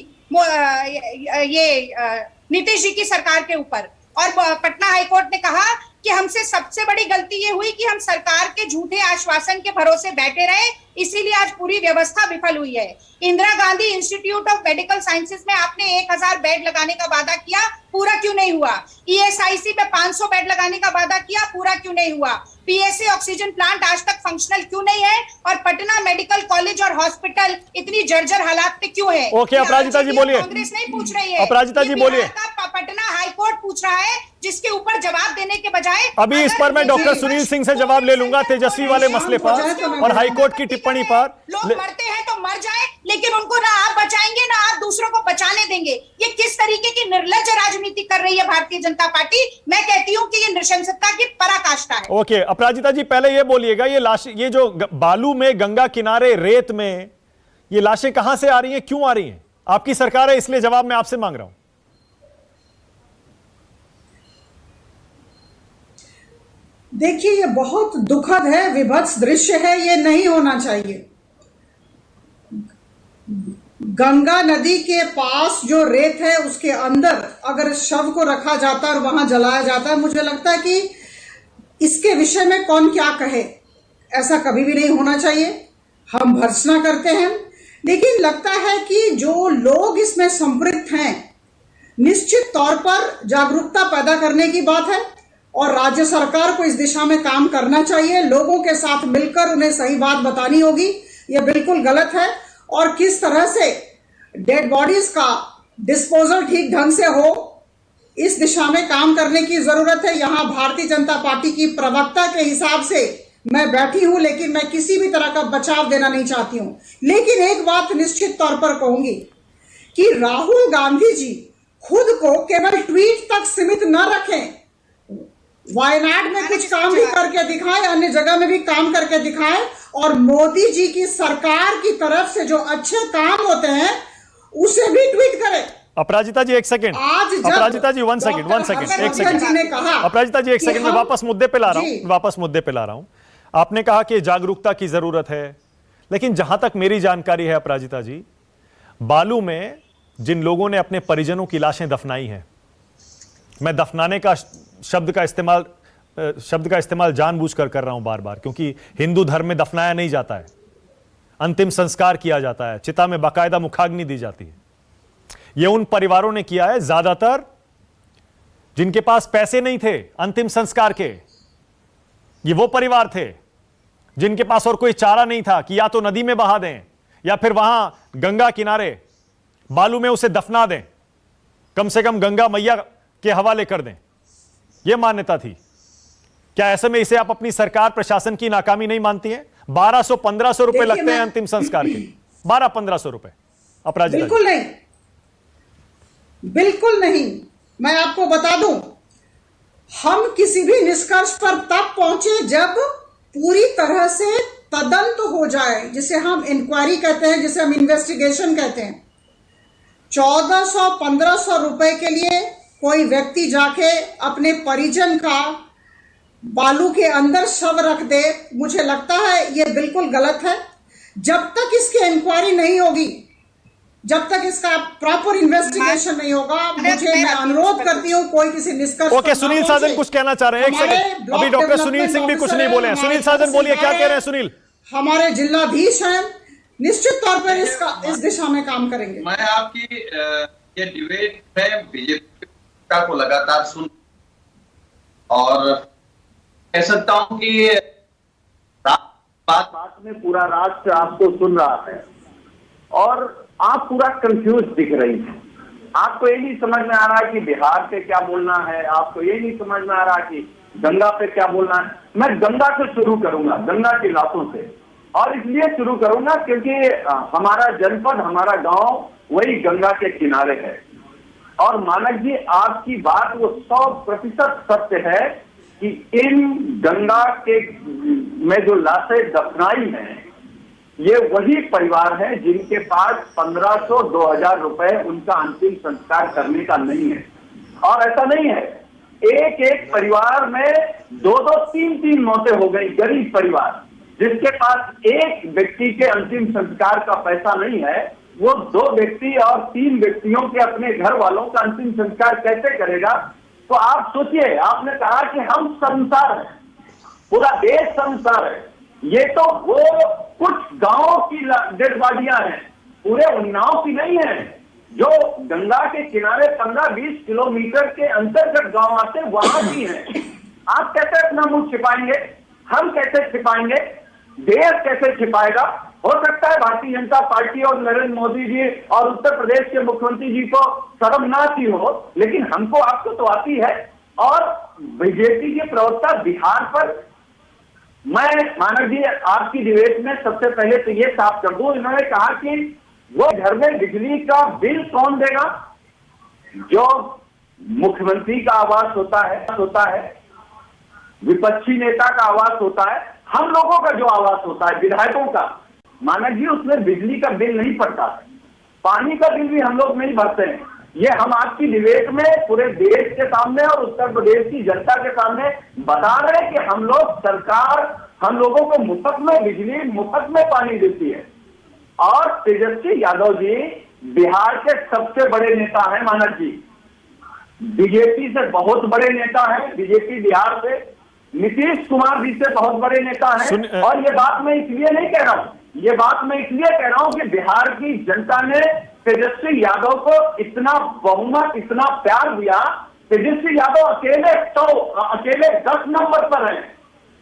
नीतीश जी की सरकार के ऊपर, और पटना हाईकोर्ट ने कहा कि हमसे सबसे बड़ी गलती ये हुई कि हम सरकार के झूठे आश्वासन के भरोसे बैठे रहे, इसीलिए आज पूरी व्यवस्था विफल हुई है। Indira Gandhi institute of medical sciences में आपने 1000 बेड लगाने का वादा किया, पूरा क्यों नहीं हुआ? ESIC पे 500 बेड लगाने का वादा किया, पूरा क्यों नहीं हुआ? PSA ऑक्सीजन प्लांट आज तक फंक्शनल क्यों नहीं है? और पटना मेडिकल कॉलेज और हॉस्पिटल इतनी जर्जर हालात पे क्यों है? ओके, अपराजिता जी बोलिए। कांग्रेस नहीं पूछ रही है, अपराजिता जी बोलिए। पटना हाईकोर्ट पूछ रहा है, जिसके ऊपर जवाब देने के बजाय अभी इस पर मैं डॉक्टर सुनील सिंह से जवाब ले लूंगा, तेजस्वी वाले मसले पर और हाईकोर्ट की टिप्पणी पर। लोग मरते हैं तो मर जाए, लेकिन उनको ना आप बचाएंगे ना आप दूसरों को बचाने देंगे। ये किस तरीके की निर्लज्ज राजनीति कर रही है भारतीय जनता पार्टी? मैं कहती हूँ कि ये नृशंसता की पराकाष्ठा है। ओके, अपराजिता जी पहले ये बोलिएगा, ये जो बालू में, गंगा किनारे, रेत में ये लाशें कहां से आ रही हैं, क्यों आ रही हैं? आपकी सरकार है इसलिए जवाब मैं आपसे मांग रहा हूं। देखिए, ये बहुत दुखद है, विभत्स दृश्य है, ये नहीं होना चाहिए। गंगा नदी के पास जो रेत है उसके अंदर अगर शव को रखा जाता है और वहां जलाया जाता है, मुझे लगता है कि इसके विषय में कौन क्या कहे, ऐसा कभी भी नहीं होना चाहिए। हम भर्त्सना करते हैं, लेकिन लगता है कि जो लोग इसमें संपृक्त हैं, निश्चित तौर पर जागरूकता पैदा करने की बात है और राज्य सरकार को इस दिशा में काम करना चाहिए। लोगों के साथ मिलकर उन्हें सही बात बतानी होगी, यह बिल्कुल गलत है। और किस तरह से डेड बॉडीज का डिस्पोजल ठीक ढंग से हो, इस दिशा में काम करने की जरूरत है। यहां भारतीय जनता पार्टी की प्रवक्ता के हिसाब से मैं बैठी हूं, लेकिन मैं किसी भी तरह का बचाव देना नहीं चाहती हूं। लेकिन एक बात निश्चित तौर पर कहूंगी कि राहुल गांधी जी खुद को केवल ट्वीट तक सीमित न रखें। वायनाड में कुछ काम भी करके दिखाएं, अन्य जगह में भी काम करके दिखाएं, और मोदी जी की सरकार की तरफ से जो अच्छे काम होते हैं उसे भी ट्वीट करें। अपराजिता जी एक सेकंड, अपराजिता जी वन सेकंड, एक सेकंड, अपराजिता जी एक सेकंड, मैं वापस मुद्दे पे ला रहा हूं। आपने कहा कि जागरूकता की जरूरत है, लेकिन जहां तक मेरी जानकारी है अपराजिता जी, बालू में जिन लोगों ने अपने परिजनों की लाशें दफनाई हैं, मैं दफनाने का शब्द का इस्तेमाल जानबूझकर कर रहा हूं बार बार, क्योंकि हिंदू धर्म में दफनाया नहीं जाता है, अंतिम संस्कार किया जाता है, चिता में बाकायदा मुखाग्नि दी जाती है। यह उन परिवारों ने किया है ज्यादातर जिनके पास पैसे नहीं थे अंतिम संस्कार के, ये वो परिवार थे जिनके पास और कोई चारा नहीं था कि या तो नदी में बहा दें या फिर वहां गंगा किनारे बालू में उसे दफना दें, कम से कम गंगा मैया के हवाले कर दें। यह मान्यता थी। क्या ऐसे में इसे आप अपनी सरकार प्रशासन की नाकामी नहीं मानती हैं? 1200-1500 रुपए लगते हैं अंतिम संस्कार के, 1200-1500 रुपए। अपराजिता जी। बिल्कुल नहीं, बिल्कुल नहीं। मैं आपको बता दूं, हम किसी भी निष्कर्ष पर तब पहुंचे जब पूरी तरह से तदंत हो जाए, जिसे हम इंक्वायरी कहते हैं, जिसे हम इन्वेस्टिगेशन कहते हैं। 1400-1500 रुपए के लिए कोई व्यक्ति जाके अपने परिजन का बालू के अंदर शव रख दे, मुझे लगता है यह बिल्कुल गलत है। जब तक इसकी इंक्वायरी नहीं होगी, जब तक इसका प्रॉपर इन्वेस्टिगेशन नहीं होगा, मैं अनुरोध करती हूँ कोई किसी निष्कर्ष। ओके, सुनील साजन कुछ कहना चाह रहे हैं, एक सेकंड। अभी डॉक्टर सुनील सिंह भी कुछ नहीं बोले हैं। सुनील साजन बोलिए, क्या कह रहे हैं सुनील? हमारे जिलाधीश हैं, निश्चित तौर पर इस दिशा में काम करेंगे। मैं आपकी ये डिबेट में बीजेपी को लगातार सुन और कह सकता हूं कि बात में पूरा राष्ट्र आपको सुन रहा है और आप पूरा कंफ्यूज दिख रही हैं। आपको ये नहीं समझ में आ रहा कि बिहार पे क्या बोलना है, आपको ये नहीं समझ में आ रहा कि गंगा पे क्या बोलना है। मैं गंगा से शुरू करूंगा, गंगा की लाशों से, और इसलिए शुरू करूंगा क्योंकि हमारा जनपद, हमारा गांव वही गंगा के किनारे है। और मानक जी, आपकी बात वो 100% सत्य है कि इन गंगा के में जो लाशें दफनाई हैं, ये वही परिवार है जिनके पास 1500-2000 रुपए उनका अंतिम संस्कार करने का नहीं है। और ऐसा नहीं है, एक एक परिवार में 2-2, 3-3 मौतें हो गई। गरीब परिवार जिसके पास एक व्यक्ति के अंतिम संस्कार का पैसा नहीं है, वो 2 व्यक्ति और 3 व्यक्तियों के अपने घर वालों का अंतिम संस्कार कैसे करेगा? तो आप सोचिए, आपने कहा कि हम संसार है, पूरा देश संसार है। ये तो वो कुछ गांवों की डेड बॉडियां हैं, पूरे उन्नाव की नहीं है। जो गंगा के किनारे 15-20 किलोमीटर के अंतर्गत गांव आते हैं, वहां की हैं। आप कैसे अपना मुंह छिपाएंगे? हम कैसे छिपाएंगे? देश कैसे छिपाएगा? हो सकता है भारतीय जनता पार्टी और नरेंद्र मोदी जी और उत्तर प्रदेश के मुख्यमंत्री जी को शर्म ना आती हो, लेकिन हमको, आपको तो आती है। और बीजेपी के प्रवक्ता बिहार पर, मैं मानव जी आपकी डिबेट में सबसे पहले तो ये साफ कर दूं, इन्होंने कहा कि वो घर में बिजली का बिल कौन देगा? जो मुख्यमंत्री का आवास होता है, विपक्षी नेता का आवास होता है, हम लोगों का जो आवास होता है, विधायकों का, मानव जी उसमें बिजली का बिल नहीं पड़ता है, पानी का बिल भी हम लोग नहीं भरते हैं। ये हम आपकी डिबेट में पूरे देश के सामने और उत्तर प्रदेश की जनता के सामने बता रहे हैं कि हम लोग, सरकार हम लोगों को मुफ्त में बिजली, मुफ्त में पानी देती है। और तेजस्वी यादव जी बिहार के सबसे बड़े नेता हैं मानव जी, बीजेपी से बहुत बड़े नेता हैं, बीजेपी बिहार से, नीतीश कुमार जी से बहुत बड़े नेता हैं। और ये बात मैं इसलिए नहीं कह रहा हूं, ये बात मैं इसलिए कह रहा हूं कि बिहार की जनता ने तेजस्वी यादव को इतना बहुमत, इतना प्यार दिया। तेजस्वी यादव अकेले 10 नंबर पर हैं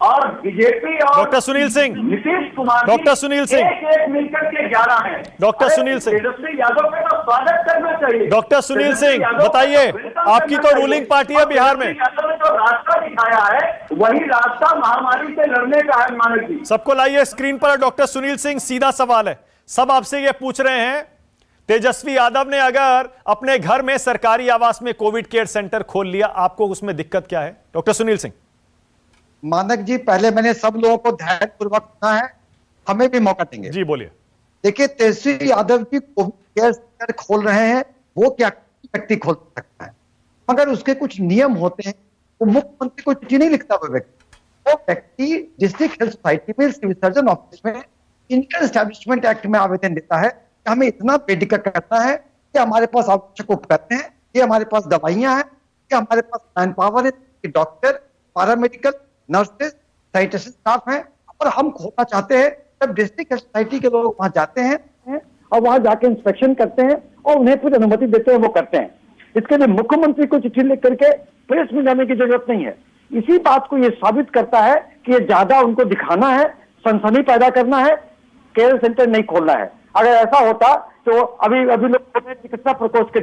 और बीजेपी और डॉक्टर सुनील सिंह, नीतीश कुमार, डॉक्टर सुनील सिंह, एक मिलकर के 11 हैं। डॉक्टर सुनील सिंह, तेजस्वी यादव का तो स्वागत करना चाहिए। डॉक्टर सुनील सिंह, बताइए, आपकी तो रूलिंग पार्टी है बिहार में। यादव ने जो रास्ता दिखाया है, वही रास्ता महामारी से लड़ने का है मानव जी। सबको लाइए स्क्रीन पर। डॉक्टर सुनील सिंह, सीधा सवाल है, सब आपसे ये पूछ रहे हैं, तेजस्वी यादव ने अगर अपने घर में सरकारी आवास में कोविड केयर सेंटर खोल लिया, आपको उसमें दिक्कत क्या है? डॉक्टर सुनील सिंह। मानक जी, पहले मैंने सब लोगों को धैर्यपूर्वक सुना है, हमें भी मौका देंगे। जी बोलिए। देखिए, Tejashwi Yadav ji Covid care centre खोल रहे हैं, वो क्या व्यक्ति खोल सकता है, मगर उसके कुछ नियम होते हैं। वो मुख्यमंत्री को चिट्ठी नहीं लिखता वो व्यक्ति, वो व्यक्ति डिस्ट्रिक्ट हेल्थ सोसाइटी में, सिविल सर्जन ऑफिस में, इंडियन एस्टैब्लिशमेंट एक्ट में आवेदन देता है कि हमें इतना बेड का करना है कि हमारे पास आवश्यक उपकरण है, ये हमारे पास दवाइयां हैं, कि हमारे पास मैन पावर है, कि doctor, paramedical, nurses, sanitation staff हैं, और हम खोलना चाहते हैं। जब डिस्ट्रिक्ट हेल्थ सोसाइटी के लोग वहां जाते हैं और वहां जाके इंस्पेक्शन करते हैं और उन्हें कुछ अनुमति देते हैं, वो करते हैं। इसके लिए मुख्यमंत्री को चिट्ठी लिख करके प्रेस में जाने की जरूरत नहीं है। इसी बात को ये साबित करता है कि ज्यादा उनको दिखाना है, सनसनी पैदा करना है, केयर सेंटर नहीं खोलना है। अगर ऐसा होता तो अभी लोग चिकित्सा प्रकोष्ठ के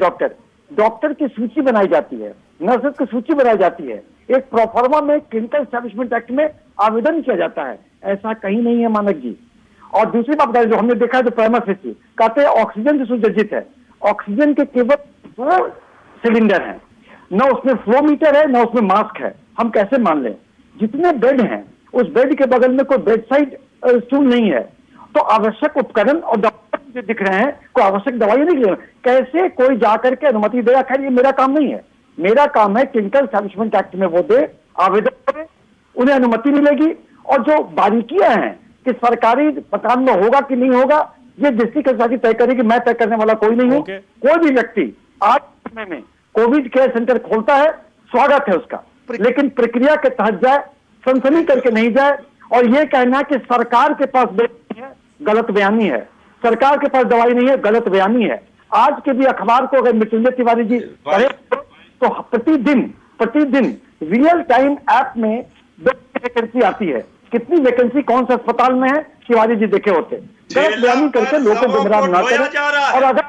डॉक्टर की सूची बनाई जाती है, नर्सेज की सूची बनाई जाती है, एक प्रोफार्मा में क्लिनिकल एस्टैब्लिशमेंट एक्ट में आवेदन किया जाता है। ऐसा कहीं नहीं है मानक जी। और दूसरी बात जो हमने देखा है, जो प्राइमा फेसी कहते हैं ऑक्सीजन जो सुसज्जित है, ऑक्सीजन के केवल 2 सिलेंडर हैं, न उसमें फ्लो मीटर है, न उसमें मास्क है। हम कैसे मान लें? जितने बेड हैं उस बेड के बगल में कोई बेड साइड स्टूल नहीं है, तो आवश्यक उपकरण और डॉक्टर जो दिख रहे हैं, कोई आवश्यक दवाई नहीं ले, कैसे कोई जाकर के अनुमति देगा? खैर ये मेरा काम नहीं है, मेरा काम है क्लिनिकल एस्टैब्लिशमेंट एक्ट में वो दे, आवेदन करें, उन्हें अनुमति मिलेगी। और जो बारीकियां हैं कि सरकारी मकान में होगा कि नहीं होगा, ये डिस्ट्रिक्ट अधिकारी तय करेगी, मैं तय करने वाला कोई नहीं हूं। कोई भी व्यक्ति आज समय में कोविड केयर सेंटर खोलता है, स्वागत है उसका, लेकिन प्रक्रिया के तहत जाए, सनसनी करके नहीं जाए। और ये कहना कि सरकार के पास बेड नहीं है, गलत बयानी है। सरकार के पास दवाई नहीं है, गलत बयानी है। आज के भी अखबार को अगर मृत्युंजय तिवारी जी पढ़े तो प्रतिदिन रियल टाइम ऐप में वैकेंसी आती है, कितनी वैकेंसी कौन से अस्पताल में है, तिवारी जी देखे होते। गलत बयानी करके लोगों को गुमराह ना करें। और अगर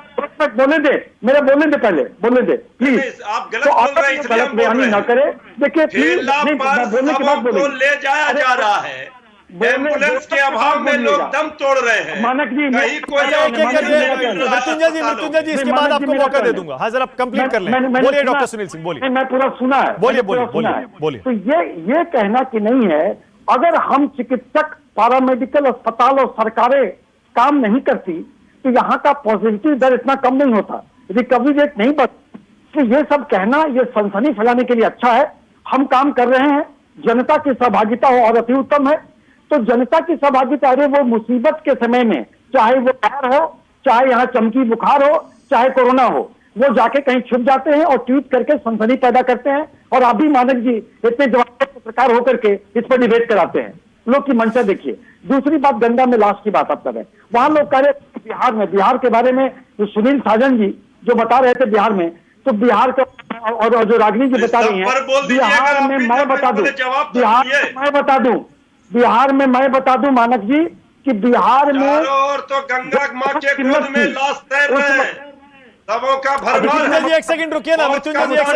बोलने दे, मेरे बोलने दे, पहले बोलने दे प्लीज। आप गलत तो बोल रहे हैं, गलत बयानी ना करे। देखिए प्लीज, बोलने के बाद बोले ले जाया जा रहा है, एम्बुलेंस के अभाव में लोग दम तोड़ रहे हैं। मानक जी कहीं कोई मृत्युंजय जी इसके बाद आपको मौका दे दूंगा। हाँ जरा कंप्लीट कर लें, बोलिए डॉक्टर सुनील सिंह, बोलिए। मैं पूरा सुना है, बोलिए। तो ये कहना कि नहीं है, अगर हम चिकित्सक, पैरामेडिकल अस्पताल और सरकारें काम नहीं करती तो यहाँ का पॉजिटिव दर इतना कम नहीं होता, रिकवरी रेट नहीं बढ़ती। तो ये सब कहना, ये सनसनी फैलाने के लिए अच्छा है। हम काम कर रहे हैं, जनता की सहभागिता हो और अति उत्तम है। तो जनता की सहभागिता, अरे वो मुसीबत के समय में, चाहे वो बाहर हो, चाहे यहाँ चमकी बुखार हो, चाहे कोरोना हो, वो जाके कहीं छुप जाते हैं और ट्वीट करके सनसनी पैदा करते हैं। और अभी मानक जी इतने जवाब पत्रकार होकर के इस पर डिबेट कराते हैं। लोग की मंशा देखिए। दूसरी बात, गंगा में लाश की बात आप कर रहे हैं, वहां लोग कह रहे बिहार के बारे में जो सुनील साजन जी जो बता रहे थे बिहार में, तो बिहार का और जो रागिनी जी बता रही हैं, बिहार में मैं बता दूं मानक जी कि बिहार में और तो गंगा मां के गोद में लाश तैर रहे हैं, सबों का भरमार है। एक सेकंड रुकिए ना मृत्युंजय जी, एक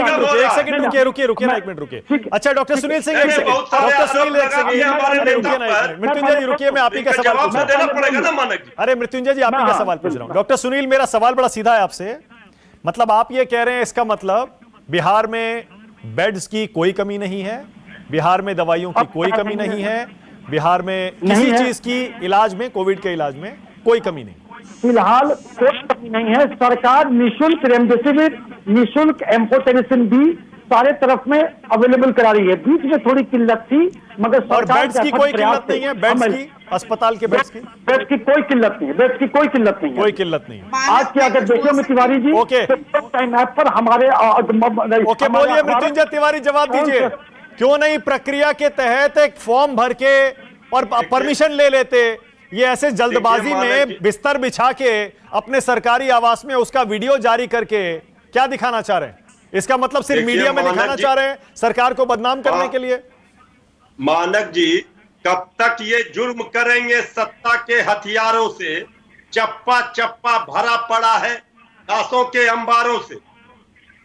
सेकंड रुकिए ना, एक मिनट रुकिए। अच्छा डॉक्टर सुनील सिंह, एक सेकंड, डॉक्टर सुनील एक सेकंड रुकिए ना, मृत्युंजय जी रुकिए, मैं आप ही का सवाल पूछ रहा हूं। अरे मृत्युंजय जी, आप ही का सवाल पूछ रहा हूं। डॉक्टर सुनील, मेरा सवाल बड़ा सीधा है आपसे। मतलब आप ये कह रहे हैं, इसका मतलब बिहार में बेड्स की कोई कमी नहीं है, बिहार में दवाइयों की कोई कमी नहीं है, बिहार में किसी चीज की इलाज में, कोविड के इलाज में कोई कमी नहीं? फिलहाल कोई कमी नहीं है। सरकार निःशुल्क रेमडेसिविर, निःशुल्क एम्फोटेरिसिन भी सारे तरफ में अवेलेबल करा रही है। बीच में थोड़ी किल्लत थी, मगर और बेड्स की कोई किल्लत नहीं है, बेड्स की, अस्पताल के बेड्स की कोई किल्लत नहीं है, बेड्स की कोई किल्लत नहीं है, कोई किल्लत नहीं है। आज की अगर देखो Tiwari ji, okay time app पर हमारे ओके बोलिए मृत्युंजय तिवारी, जवाब दीजिए। क्यों नहीं प्रक्रिया के तहत एक फॉर्म भर के और परमिशन ले लेते? ये ऐसे जल्दबाजी में बिस्तर बिछा के अपने सरकारी आवास में उसका वीडियो जारी करके क्या दिखाना चाह रहे हैं? इसका मतलब सिर्फ मीडिया में दिखाना चाह रहे हैं, सरकार को बदनाम करने के लिए? मानक जी, कब तक ये जुर्म करेंगे? सत्ता के हथियारों से चप्पा चप्पा भरा पड़ा है, लाशों के अंबारों से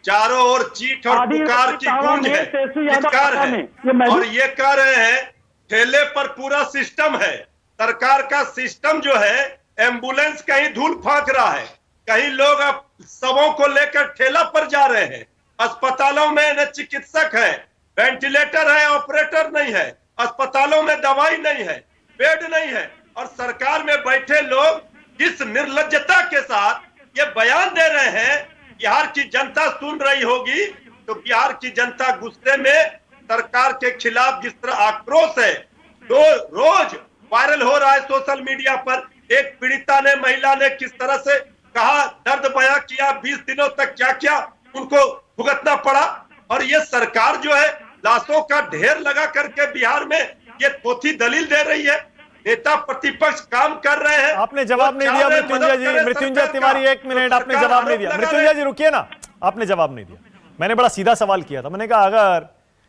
चारों ओर चीख और पुकार की गूंज है, चित्कार है। और ये कह रहे हैं ठेले पर पूरा सिस्टम है। सरकार का सिस्टम जो है, एम्बुलेंस कहीं धूल फांक रहा है, कहीं लोग अब शवों को लेकर ठेला पर जा रहे हैं। अस्पतालों में न चिकित्सक है, वेंटिलेटर है, ऑपरेटर नहीं है, अस्पतालों में दवाई नहीं है, बेड नहीं है, और सरकार में बैठे लोग इस निर्लज्जता के साथ ये बयान दे रहे हैं। बिहार की जनता सुन रही होगी तो बिहार की जनता गुस्से में सरकार के खिलाफ जिस तरह आक्रोश है, तो रोज वायरल हो रहा है सोशल मीडिया पर। एक पीड़िता ने, महिला ने किस तरह से कहा, दर्द बयां किया, 20 दिनों तक क्या क्या उनको भुगतना पड़ा। और ये सरकार जो है लाशों का ढेर लगा करके बिहार में ये थोथी दलील दे रही है। नेता प्रतिपक्ष काम कर रहे हैं। आपने जवाब नहीं दिया मृत्युंजय जी, मृत्युंजय तिवारी, एक मिनट, आपने जवाब नहीं दिया। मृत्युंजय जी रुकिए ना, आपने जवाब नहीं दिया। मैंने बड़ा सीधा सवाल किया था, मैंने कहा अगर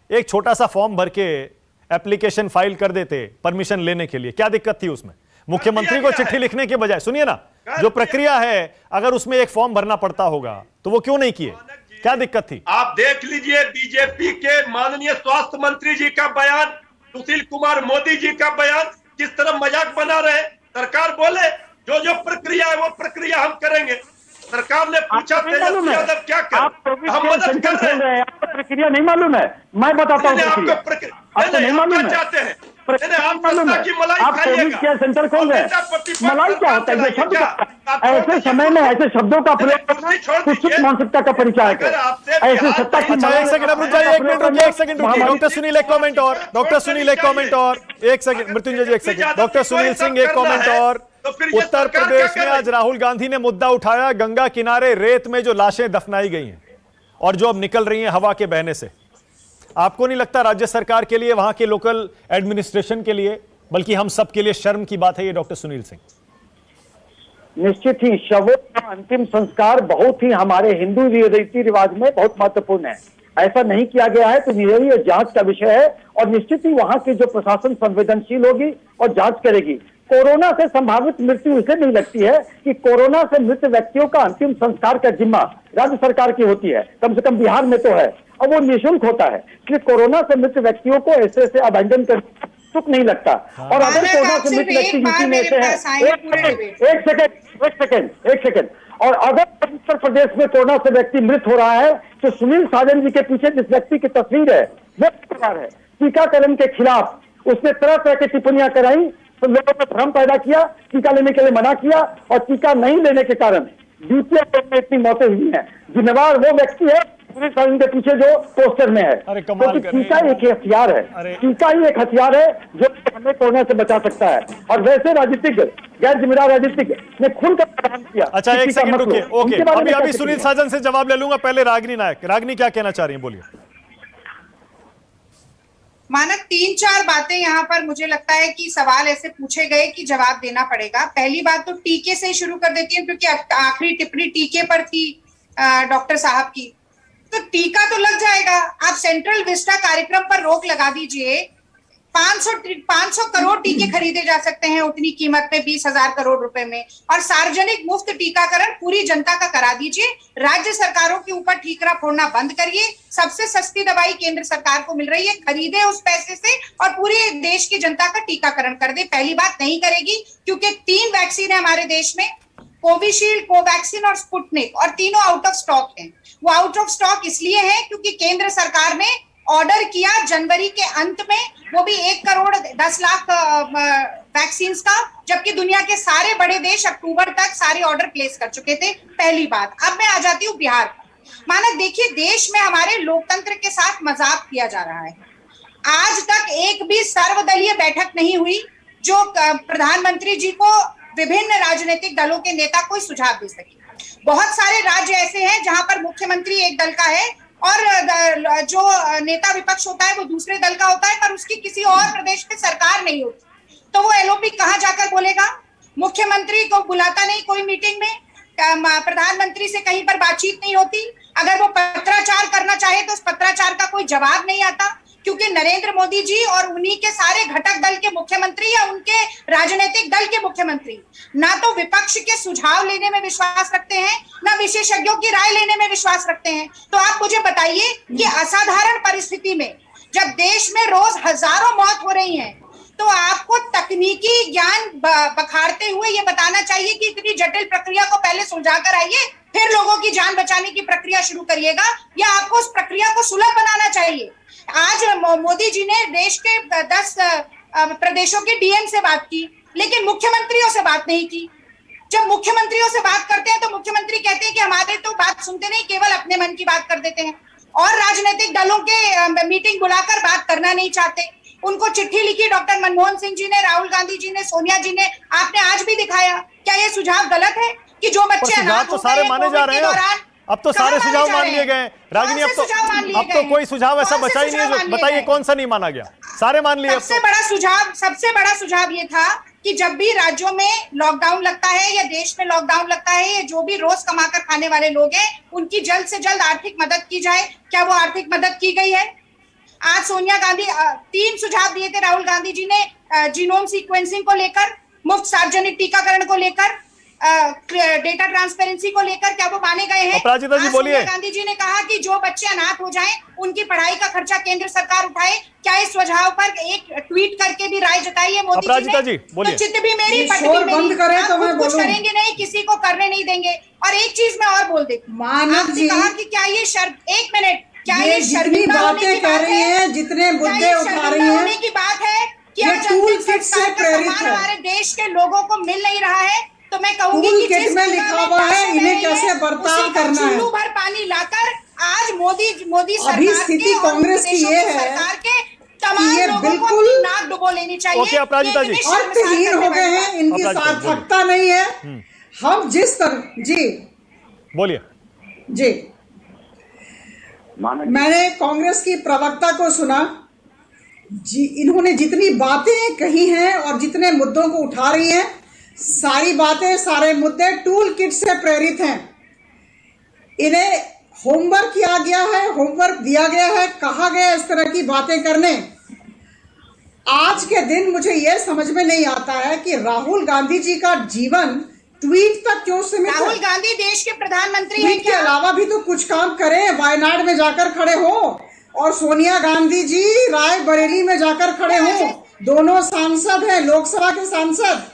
एक छोटा सा फॉर्म भर के एप्लीकेशन फाइल कर देते परमिशन लेने के लिए, क्या दिक्कत थी उसमें? मुख्यमंत्री को चिट्ठी लिखने के बजाय, सुनिए ना, जो प्रक्रिया है अगर उसमें एक फॉर्म भरना पड़ता होगा तो वो क्यों नहीं किए? क्या दिक्कत थी? आप देख लीजिए बीजेपी के माननीय स्वास्थ्य मंत्री जी का बयान, सुशील कुमार मोदी जी का बयान, किस तरह मजाक बना रहे। सरकार बोले जो प्रक्रिया है वो प्रक्रिया हम करेंगे। सरकार ने पूछा तेजस्वी यादव क्या कर, हम मदद कर रहे हैं। आपको प्रक्रिया नहीं मालूम है, मैं बताता हूँ। आपको नहीं मालूम है, चाहते हैं आप कोविड केयर सेंटर खोल रहे हैं। मलाई क्या होता है? ये शब्द ऐसे समय में ऐसे शब्दों का प्रयोग करना कुछ मानसिकता का परिचय है। ऐसे सत्ता की अच्छा, एक सेकंड रुक जाइए, एक मिनट रुकिए, एक सेकंड रुकिए। डॉक्टर सुनील एक कमेंट और, डॉक्टर सुनील एक कमेंट और, एक सेकंड मृत्युंजय जी, एक सेकंड। डॉक्टर सुनील सिंह एक कमेंट और। उत्तर प्रदेश में आज राहुल गांधी ने मुद्दा उठाया, गंगा किनारे रेत में जो लाशें दफनाई गई हैं और जो अब निकल रही हैं हवा के बहने से, आपको नहीं लगता राज्य सरकार के लिए, वहां के लोकल एडमिनिस्ट्रेशन के लिए, बल्कि हम सब के लिए शर्म की बात है ये? डॉक्टर सुनील सिंह, निश्चित ही शवों का अंतिम संस्कार बहुत ही हमारे हिंदू रीति रिवाज में बहुत महत्वपूर्ण है। ऐसा नहीं किया गया है तो निरंतर जांच का विषय है और निश्चित ही वहां की जो प्रशासन संवेदनशील होगी और जांच करेगी। कोरोना से संभावित मृत्यु इसे नहीं लगती है कि कोरोना से मृत व्यक्तियों का अंतिम संस्कार का जिम्मा राज्य सरकार की होती है, कम से कम बिहार में तो है, और वो निःशुल्क होता है। इसलिए कोरोना से मृत व्यक्तियों को ऐसे अबैंडन कर सुख नहीं लगता। और अगर कोरोना से मृत व्यक्ति यूपी में से है, एक सेकेंड, और अगर उत्तर प्रदेश में कोरोना से व्यक्ति मृत हो रहा है तो सुनील साजन जी के पीछे जिस व्यक्ति की तस्वीर है वो सरकार है। टीकाकरण के खिलाफ उसने तरह तरह की टिप्पणियां कराई, तो लोगों में भ्रम पैदा किया, टीका लेने के लिए मना किया, और टीका नहीं लेने के कारण द्वितीय वेव में इतनी मौतें हुई हैं। जिम्मेवार वो व्यक्ति है सुनील साजन के पीछे जो पोस्टर में है, क्योंकि टीका एक हथियार है, टीका ही एक हथियार है जो हमें कोरोना से बचा सकता है। और वैसे राजनीतिज्ञ, गैर जिम्मेदार राजनीतिज्ञ ने खुलकर ऐलान किया। अच्छा, एक सेकंड रुकिए, ओके, अभी सुनील साजन से जवाब ले लूंगा, पहले रागिनी नायक। रागिनी क्या कहना चाह रही है, बोलिए। मानक 3-4 बातें यहाँ पर मुझे लगता है कि सवाल ऐसे पूछे गए कि जवाब देना पड़ेगा। पहली बात तो टीके से शुरू कर देती हूँ क्योंकि आखिरी टिप्पणी टीके पर थी डॉक्टर साहब की। तो टीका तो लग जाएगा, आप सेंट्रल विस्टा कार्यक्रम पर रोक लगा दीजिए। 500 करोड़ टीके खरीदे जा सकते हैं उतनी कीमत में, 20,000 करोड़ रुपए में, और सार्वजनिक मुफ्त टीकाकरण पूरी जनता का करा दीजिए। राज्य सरकारों के ऊपर ठीकरा फोड़ना बंद करिए। सबसे सस्ती दवाई केंद्र सरकार को मिल रही है, खरीदे उस पैसे से और पूरे देश की जनता का टीकाकरण कर दे। पहली बात नहीं करेगी क्योंकि 3 वैक्सीन है हमारे देश में, कोविशील्ड, कोवैक्सीन और स्पुतनिक, और तीनों आउट ऑफ स्टॉक हैं। वो आउट ऑफ स्टॉक इसलिए है क्योंकि केंद्र सरकार ने ऑर्डर किया जनवरी के अंत में, वो भी 1 करोड़ 10 लाख वैक्सीन का, जबकि दुनिया के सारे बड़े देश अक्टूबर तक सारे ऑर्डर प्लेस कर चुके थे। पहली बात। अब मैं आ जाती हूँ बिहार पर। मानक देखिए, देश में हमारे लोकतंत्र के साथ मजाक किया जा रहा है। आज तक एक भी सर्वदलीय बैठक नहीं हुई जो प्रधानमंत्री जी को विभिन्न राजनीतिक दलों के नेता कोई सुझाव दे सके। बहुत सारे राज्य ऐसे हैं जहां पर मुख्यमंत्री एक दल का है और जो नेता विपक्ष होता है वो दूसरे दल का होता है, पर उसकी किसी और प्रदेश में सरकार नहीं होती। तो वो एलओपी कहां जाकर बोलेगा? मुख्यमंत्री को बुलाता नहीं कोई मीटिंग में, प्रधानमंत्री से कहीं पर बातचीत नहीं होती। अगर वो पत्राचार करना चाहे तो उस पत्राचार का कोई जवाब नहीं आता, क्योंकि नरेंद्र मोदी जी और उन्हीं के सारे घटक दल के मुख्यमंत्री या उनके राजनीतिक दल के मुख्यमंत्री ना तो विपक्ष के सुझाव लेने में विश्वास रखते हैं, ना विशेषज्ञों की राय लेने में विश्वास रखते हैं। तो आप मुझे बताइए कि असाधारण परिस्थिति में जब देश में रोज हजारों मौत हो रही हैं, तो आपको तकनीकी ज्ञान बखाड़ते हुए ये बताना चाहिए कि इतनी जटिल प्रक्रिया को पहले सुलझा कर आइए, फिर लोगों की जान बचाने की प्रक्रिया शुरू करिएगा, या आपको उस प्रक्रिया को सुलभ बनाना चाहिए। आज मोदी जी ने देश के 10 प्रदेशों के डीएम से बात की, लेकिन मुख्यमंत्रियों से बात नहीं की। जब मुख्यमंत्रियों से बात करते हैं तो मुख्यमंत्री कहते हैं कि हमारे तो बात सुनते नहीं, केवल अपने मन की बात कर देते हैं, और राजनीतिक दलों के मीटिंग बुलाकर बात करना नहीं चाहते। उनको चिट्ठी लिखी डॉक्टर मनमोहन सिंह जी ने, राहुल गांधी जी ने, सोनिया जी ने, आपने आज भी दिखाया। क्या ये सुझाव गलत है कि जो बच्चे अनाथ तो सारे माने जा रहे हैं? अब तो सारे सुझाव मान लिए गए रागिनी। अब तो कोई सुझाव ऐसा बचा ही नहीं है। बताइए कौन सा नहीं माना गया? सारे मान लिए। सबसे बड़ा सुझाव ये था कि जब भी राज्यों में लॉकडाउन लगता है या देश में लॉकडाउन लगता है, या जो भी रोज कमाकर खाने वाले लोग हैं उनकी जल्द से जल्द आर्थिक मदद की जाए। क्या वो आर्थिक मदद की गई है? आज सोनिया गांधी 3 सुझाव दिए थे राहुल गांधी जी ने, जीनोम सीक्वेंसिंग को लेकर, मुफ्त सार्वजनिक टीकाकरण को लेकर, डेटा ट्रांसपेरेंसी को लेकर, क्या वो माने गए हैं? अपराजिता जी बोलिए। सोनिया गांधी जी ने कहा कि जो बच्चे अनाथ हो जाएं उनकी पढ़ाई का खर्चा केंद्र सरकार उठाए। क्या इस सुझाव पर एक ट्वीट करके भी राय जताई है मोदी अपराजिता जी ने? जी बोलिए। तो चित्त भी मेरी, पट शोर भी बंद मेरी, करें आप तो मैं खुद कुछ बोलूं। करेंगे नहीं, किसी को करने नहीं देंगे। और एक चीज मैं और बोल देती हूं, मानक आपने जी, कहा कि क्या ये एक मिनट, क्या ये ये जितनी शर्मिंदा होने बातें की कर बात रही है? हैं, जितने क्या मुद्दे ये उठा शर्मिंदा रही हैं, होने की बात है कि ये आज टूल अंतिम किट से संस्कार का प्रेरित सम्मान है। हमारे देश के लोगों को मिल नहीं रहा है। तो मैं कहूंगी टूल कि किट जिस में गंगा लिखा हुआ है, प्यासे इन्हें बह रही कैसे है, बर्ताव उसी का करना है। चुल्लू भर पानी लाकर आज मोदी सरकार अभी स्थिति के और कांग्रेस की प्रदेशों ये की है सरकार के तमाम ये लोगों को बिल्कुल अपनी नाक डुबो लेनी चाहिए। ओके, अपराजिता जी। अर्थहीन हो गए हैं, इनकी अपराजिता जी, सार्थकता नहीं है। हम जिस तरह जी बोलिए। जी मानक मैंने कांग्रेस की प्रवक्ता को सुना जी, इन्होंने जितनी बातें कही हैं और जितने मुद्दों को उठा रही हैं, सारी बातें, सारे मुद्दे टूल किट से प्रेरित हैं। इन्हें होमवर्क किया गया है, होमवर्क दिया गया है, कहा गया है इस तरह की बातें करने। आज के दिन मुझे यह समझ में नहीं आता है कि राहुल गांधी जी का जीवन ट्वीट तक क्यों सीमित है। राहुल गांधी देश के प्रधानमंत्री हैं ट्वीट के क्या? अलावा भी तो कुछ काम करें, वायनाड में जाकर खड़े हो, और सोनिया गांधी जी रायबरेली में जाकर खड़े हो। दोनों सांसद हैं, लोकसभा के सांसद।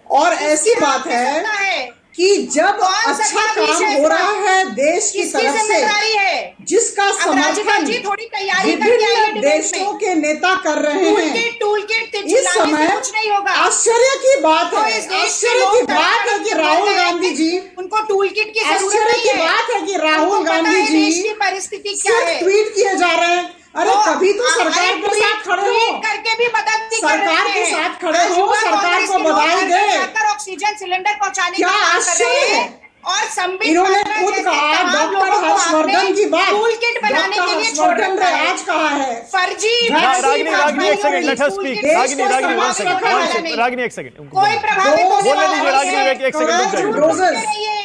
और ऐसी बात है कि जब अच्छा काम हो रहा है देश की किसकी तरफ से, जिम्मेदारी है? जिसका अपराजिता समर्थन जी थोड़ी तैयारी करके आइए विभिन्न डिबेट देशों में। के नेता कर रहे हैं, टूल किट इस समय कुछ नहीं होगा। आश्चर्य की बात तो है, इस देश के आश्चर्य लोग की बात है कि राहुल गांधी जी, उनको टूल किट की जरूरत आश्चर्य नहीं की है। बात है कि राहुल उनको पता गांधी है जी देश की परिस्थिति क्या सिर्फ है। ट्वीट किए जा रहे हैं। अरे कभी तो सरकार के साथ खड़े हो, ट्वीट करके भी मदद नहीं कर रहे सरकार के हैं। साथ खड़े आज हो, युवा सरकार कांग्रेस को के लोग बधाई घर दे। घर जाकर ऑक्सीजन सिलेंडर पहुंचाने क्या का काम कर आश्चर्य रहे है। हैं। और संबित इन्होंने पात्रा खुद जैसे कहा, तमाम डॉक्टर लोगों को हर्षवर्धन आपने की बात, टूल किट बनाने डॉक्टर के लिए छोड़ हर्षवर्धन रखा ने है। आज कहा है फर्जी रागिनी एक second, let us speak. Ragini one second, Ragini एक सेकंड, कोई प्रभावित होने बोलने वाला दीजिए नहीं रागिनी, है। एक सेकंड रुक जाइए। डोजेस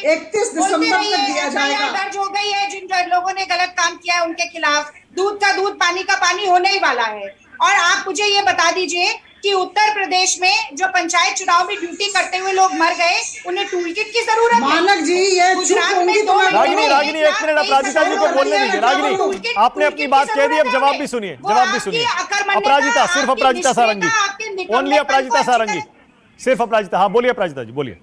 31 दिसंबर तक दिया जाएगा। दर्ज हो गई है जिन लोगों ने गलत काम किया है उनके खिलाफ। दूध का दूध, पानी का पानी होने ही वाला है। और आप मुझे ये बता दीजिए कि उत्तर प्रदेश में जो पंचायत चुनाव में ड्यूटी करते हुए लोग मर गए, उन्हें टूल किट की जरूरत है। मानक जी ये चुप गुजरात में होंगी तो 2 मैं रागिनी रागिनी एक मिनट, अपराजिता जी को बोलने दीजिए। रागिनी आपने अपनी बात कह दी, अब जवाब भी सुनिए, जवाब भी सुनिए। अपराजिता, सिर्फ अपराजिता सारंगी, ओनली अपराजिता सारंगी, सिर्फ अपराजिता। हाँ बोलिए अपराजिता जी, बोलिए।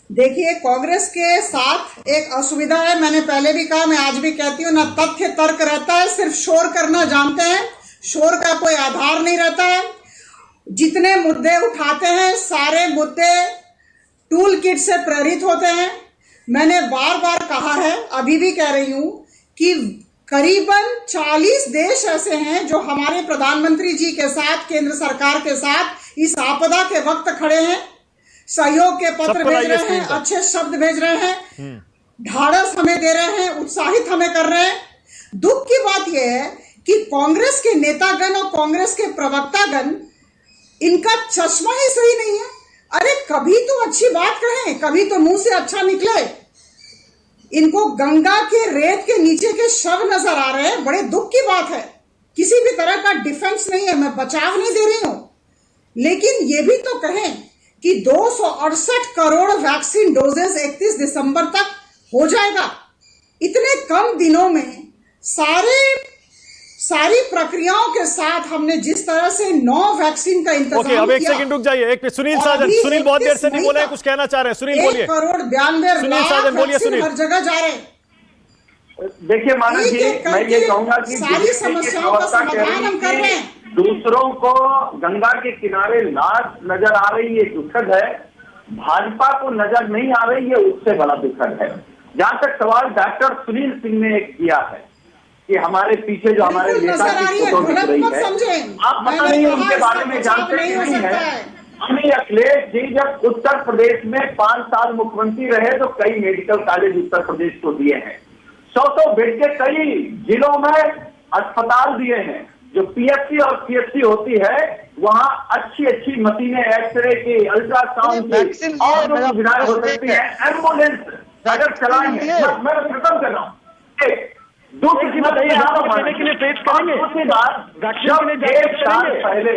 देखिए, कांग्रेस के साथ एक असुविधा है, मैंने पहले भी कहा, मैं आज भी कहती हूँ, ना तथ्य तर्क रहता है, सिर्फ शोर करना जानते हैं। शोर का कोई आधार नहीं रहता है। जितने मुद्दे उठाते हैं सारे मुद्दे टूल किट से प्रेरित होते हैं। मैंने बार बार कहा है, अभी भी कह रही हूँ कि करीबन 40 देश ऐसे हैं जो हमारे प्रधानमंत्री जी के साथ, केंद्र सरकार के साथ इस आपदा के वक्त खड़े हैं, सहयोग के पत्र भेज रहे हैं, अच्छे शब्द भेज रहे हैं, ढाढ़स हमें दे रहे हैं, उत्साहित हमें कर रहे हैं। दुख की बात यह है कि कांग्रेस के नेतागण और कांग्रेस के प्रवक्तागण, इनका चश्मा ही सही नहीं है। अरे कभी तो अच्छी बात कहें, कभी तो मुंह से अच्छा निकले। इनको गंगा के रेत के नीचे के शव नजर आ रहे हैं, बड़े दुख की बात है। किसी भी तरह का डिफेंस नहीं है, मैं बचाव नहीं दे रही हूं, लेकिन ये भी तो कहें कि 268 करोड़ वैक्सीन डोजेस 31 दिसंबर तक हो जाएगा। इतने कम दिनों में सारी प्रक्रियाओं के साथ हमने जिस तरह से 9 वैक्सीन का इंतजाम किया। अब एक सेकंड रुक जाइए, एक सुनील साजन, सुनील बहुत देर से नहीं बोले, कुछ कहना चाह रहे हैं, सुनील बोलिए। 1 करोड़ 92 सुनील लाख साजन बोलिए, वैक्सीन सुनील। हर जगह जा रहे हैं। देखिए मानव जी, मैं ये कहूंगा कि सारी समस्याओं का समाधान हम कर रहे हैं। दूसरों को गंगा के किनारे लाश नजर आ रही है, दुखद है। भाजपा को नजर नहीं आ रही है, उससे बड़ा दुखद है। जहां तक सवाल डॉक्टर सुनील सिंह ने एक किया है कि हमारे पीछे जो हमारे नेता की फोटो दिख रही है, आप पता नहीं उनके बारे में जानते नहीं है। अमित अखिलेश जी जब उत्तर प्रदेश में 5 साल मुख्यमंत्री रहे तो कई मेडिकल कॉलेज उत्तर प्रदेश को दिए हैं। 100 बेड के कई जिलों में अस्पताल दिए हैं। जो पीएचसी और सीएचसी होती है वहां अच्छी मशीनें, एक्सरे की, अल्ट्रासाउंड की और जो सुविधाएं हो सकती है, एम्बुलेंस अगर चलाएंगे, मैं खत्म कर रहा हूँ। दूसरी बात के लिए पेश करेंगे। दूसरी बात, जब एक साल पहले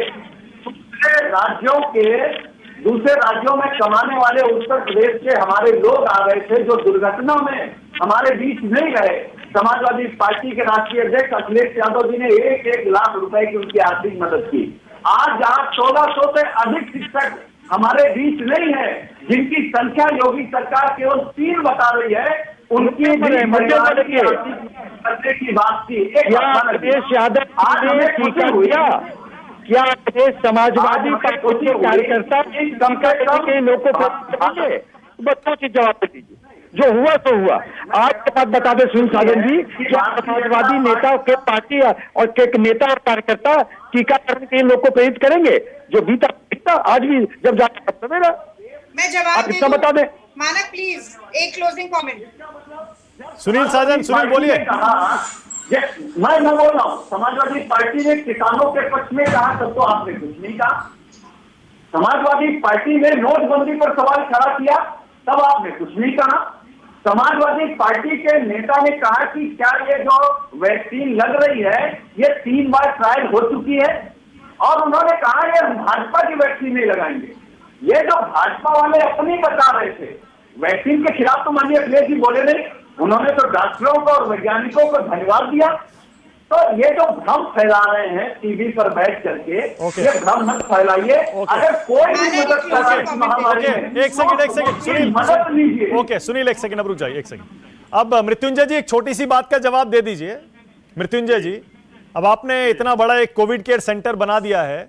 दूसरे राज्यों में कमाने वाले उत्तर प्रदेश के हमारे लोग आ गए थे, जो दुर्घटना में हमारे बीच नहीं रहे। समाजवादी पार्टी के राष्ट्रीय अध्यक्ष अखिलेश यादव जी ने 1-1 लाख रुपए की उनकी आर्थिक मदद की। आज जहां 1400 से अधिक शिक्षक हमारे बीच नहीं है, जिनकी संख्या योगी सरकार केवल 3 बता रही है, उनकी करने की बात थी। अखिलेश यादव आज हमें खुशी हुई क्या समाजवादी पार्टी के कार्यकर्ता के लोगों को करेंगे? बच्चों की जवाब दीजिए। जो हुआ तो हुआ। आज के बाद बता दें सुनील साजन जी, क्या समाजवादी नेता के पार्टी और के नेता और कार्यकर्ता टीकाकरण के लोग को प्रेरित करेंगे? जो बीता आज भी जब जाकर सवेरा मैं जवाब आप इसका बता दें। मानक प्लीज एक क्लोजिंग कमेंट। सुनील साजन, सुनील बोलिए। मैं बोल रहा हूँ, समाजवादी पार्टी ने किसानों के पक्ष में कहा, तब तो आपने कुछ नहीं कहा। समाजवादी पार्टी ने नोटबंदी पर सवाल खड़ा किया, तब आपने कुछ नहीं कहा। समाजवादी पार्टी के नेता ने कहा कि क्या ये जो वैक्सीन लग रही है, ये 3 बार ट्रायल हो चुकी है, और उन्होंने कहा ये भाजपा की वैक्सीन नहीं लगाएंगे। ये जो भाजपा वाले अपनी बता रहे थे, वैक्सीन के खिलाफ तो माननीय अखिलेश जी बोले नहीं, उन्होंने तो डॉक्टरों को और वैज्ञानिकों को धन्यवाद दिया। तो ये जो भ्रम फैला रहे हैं टीवी पर बैठ करके, ये भ्रम मत फैलाइए। अगर कोई भी मदद कर रहा है महामारी में, एक सेकंड सुनील, मदद लीजिए। ओके सुनील, एक सेकंड, अब रुक जाइए एक सेकंड। अब मृत्युंजय जी एक छोटी सी बात का जवाब दे दीजिए। मृत्युंजय जी, अब आपने इतना बड़ा एक कोविड केयर सेंटर बना दिया है,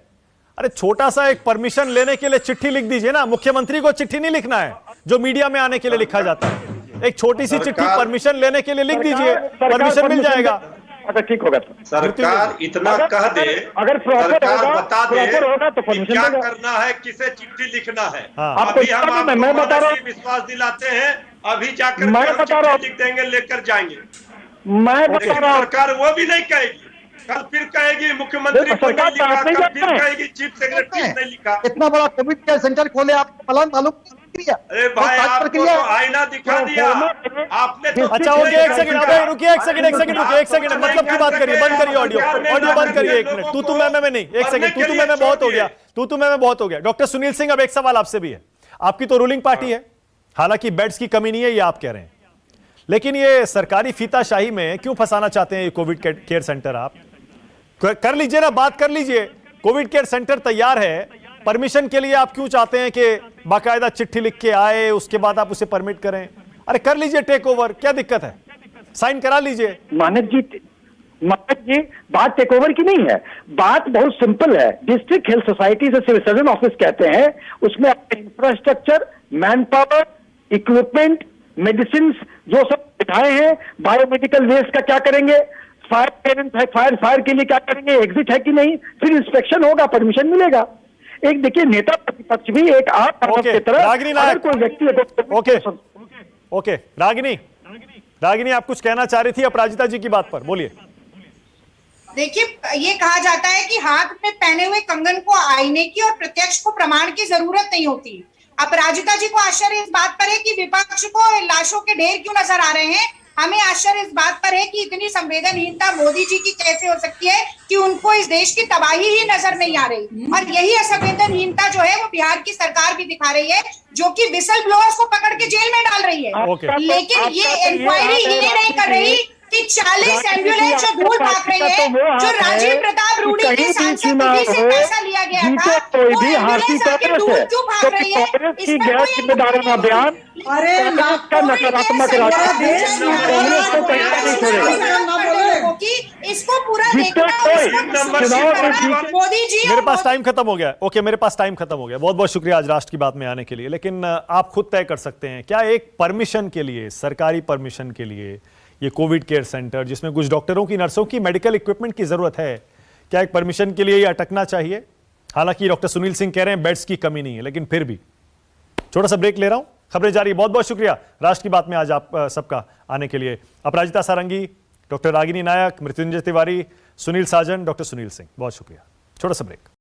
अरे छोटा सा एक परमिशन लेने के लिए चिट्ठी लिख दीजिए ना। मुख्यमंत्री को चिट्ठी नहीं लिखना है जो मीडिया में आने के लिए लिखा जाता है। एक छोटी सी चिट्ठी परमिशन लेने के लिए लिख दीजिए, परमिशन मिल जाएगा। अच्छा ठीक होगा। सरकार इतना कह दे, अगर सरकार बता दे तो कि क्या करना है, किसे चिट्ठी लिखना है। हाँ। अभी हम आपको मैं बता रहा हूँ, विश्वास दिलाते हैं, अभी जाकर मैं बता रहा हूँ, लिख देंगे, लेकर जाएंगे। मैं बता रहा हूँ, सरकार वो भी नहीं कहेगी, कल फिर कहेगी मुख्यमंत्री को नहीं लिखा, कल फिर कहेगी चीफ सेक्रेटरी नहीं लिखा। इतना बड़ा कोविड केयर सेंटर खोले, आपको प्लान मालूम? अरे भाई, आपको तो आईना दिखा दिया आपने तो। अच्छा ओके, एक सेकंड, अबे रुकिए एक सेकंड मतलब की बात करिए, बंद करिए ऑडियो बंद करिए। एक मिनट, तू मैं नहीं, एक सेकंड, तू मैं बहुत हो गया, तू मैं बहुत हो गया। डॉक्टर सुनील सिंह, अब एक सवाल आपसे भी है। आपकी तो रूलिंग पार्टी है, हालांकि बेड्स की कमी नहीं है ये आप कह रहे हैं, लेकिन ये सरकारी फीताशाही में क्यों फंसाना चाहते हैं ये कोविड केयर सेंटर? आप कर लीजिए ना, बात कर लीजिए। कोविड केयर सेंटर तैयार है, परमिशन के लिए आप क्यों चाहते हैं कि बाकायदा चिट्ठी लिख के आए, उसके बाद आप उसे परमिट करें? अरे कर लीजिए टेक ओवर, क्या दिक्कत है? साइन करा लीजिए। मानक जी बात टेक ओवर की नहीं है, बात बहुत सिंपल है। डिस्ट्रिक्ट हेल्थ सोसाइटी से सिविल सर्जन ऑफिस कहते हैं, उसमें infrastructure, man power, equipment, medicine जो सब दिखाए हैं, बायोमेडिकल वेस्ट का क्या करेंगे, फायर के लिए क्या करेंगे, एग्जिट है कि नहीं, फिर इंस्पेक्शन होगा, परमिशन मिलेगा। एक देखिए, नेता प्रतिपक्ष भी एक आप की तरह अगर कोई व्यक्ति ओके रागिनी आप कुछ कहना चाह रही थी अपराजिता जी की बात पर, बोलिए। देखिए, ये कहा जाता है कि हाथ में पहने हुए कंगन को आईने की और प्रत्यक्ष को प्रमाण की जरूरत नहीं होती। अपराजिता जी को आश्चर्य इस बात पर है कि विपक्ष को लाशों के ढेर क्यों नजर आ रहे हैं। हमें आश्चर्य इस बात पर है कि इतनी संवेदनहीनता मोदी जी की कैसे हो सकती है कि उनको इस देश की तबाही ही नजर नहीं आ रही। और यही असंवेदनहीनता जो है वो बिहार की सरकार भी दिखा रही है, जो कि विसल ब्लोअर्स को पकड़ के जेल में डाल रही है। लेकिन ये इंक्वायरी ये नहीं कर रही कि 40 एम्बुलेंस जो धूल भाग रही है, जो राजीव प्रताप रूडी के सांसद निधि से पैसा लिया गया था, वो एम्बुलेंस आके धूल क्यों भाग रही है? इस पर कोई जिम्मेदाराना बयान अरे का नकारात्मक इसको पूरा मोदी जी। मेरे पास टाइम खत्म हो गया। ओके, मेरे पास टाइम खत्म हो गया। बहुत बहुत शुक्रिया आज राष्ट्र की बात में आने के लिए, लेकिन आप खुद तय कर सकते हैं क्या एक परमिशन के लिए, सरकारी परमिशन के लिए ये कोविड केयर सेंटर जिसमें कुछ डॉक्टरों की, नर्सों की, मेडिकल इक्विपमेंट की जरूरत है, क्या एक परमिशन के लिए ये अटकना चाहिए? हालांकि डॉक्टर सुनील सिंह कह रहे हैं बेड्स की कमी नहीं है, लेकिन फिर भी छोटा सा ब्रेक ले रहा हूं, खबरें जारी। बहुत बहुत शुक्रिया राष्ट्र की बात में आज आप सबका आने के लिए। अपराजिता सारंगी, डॉक्टर रागिनी नायक, मृत्युंजय तिवारी, सुनील साजन, डॉक्टर सुनील सिंह, बहुत शुक्रिया। छोटा सा ब्रेक।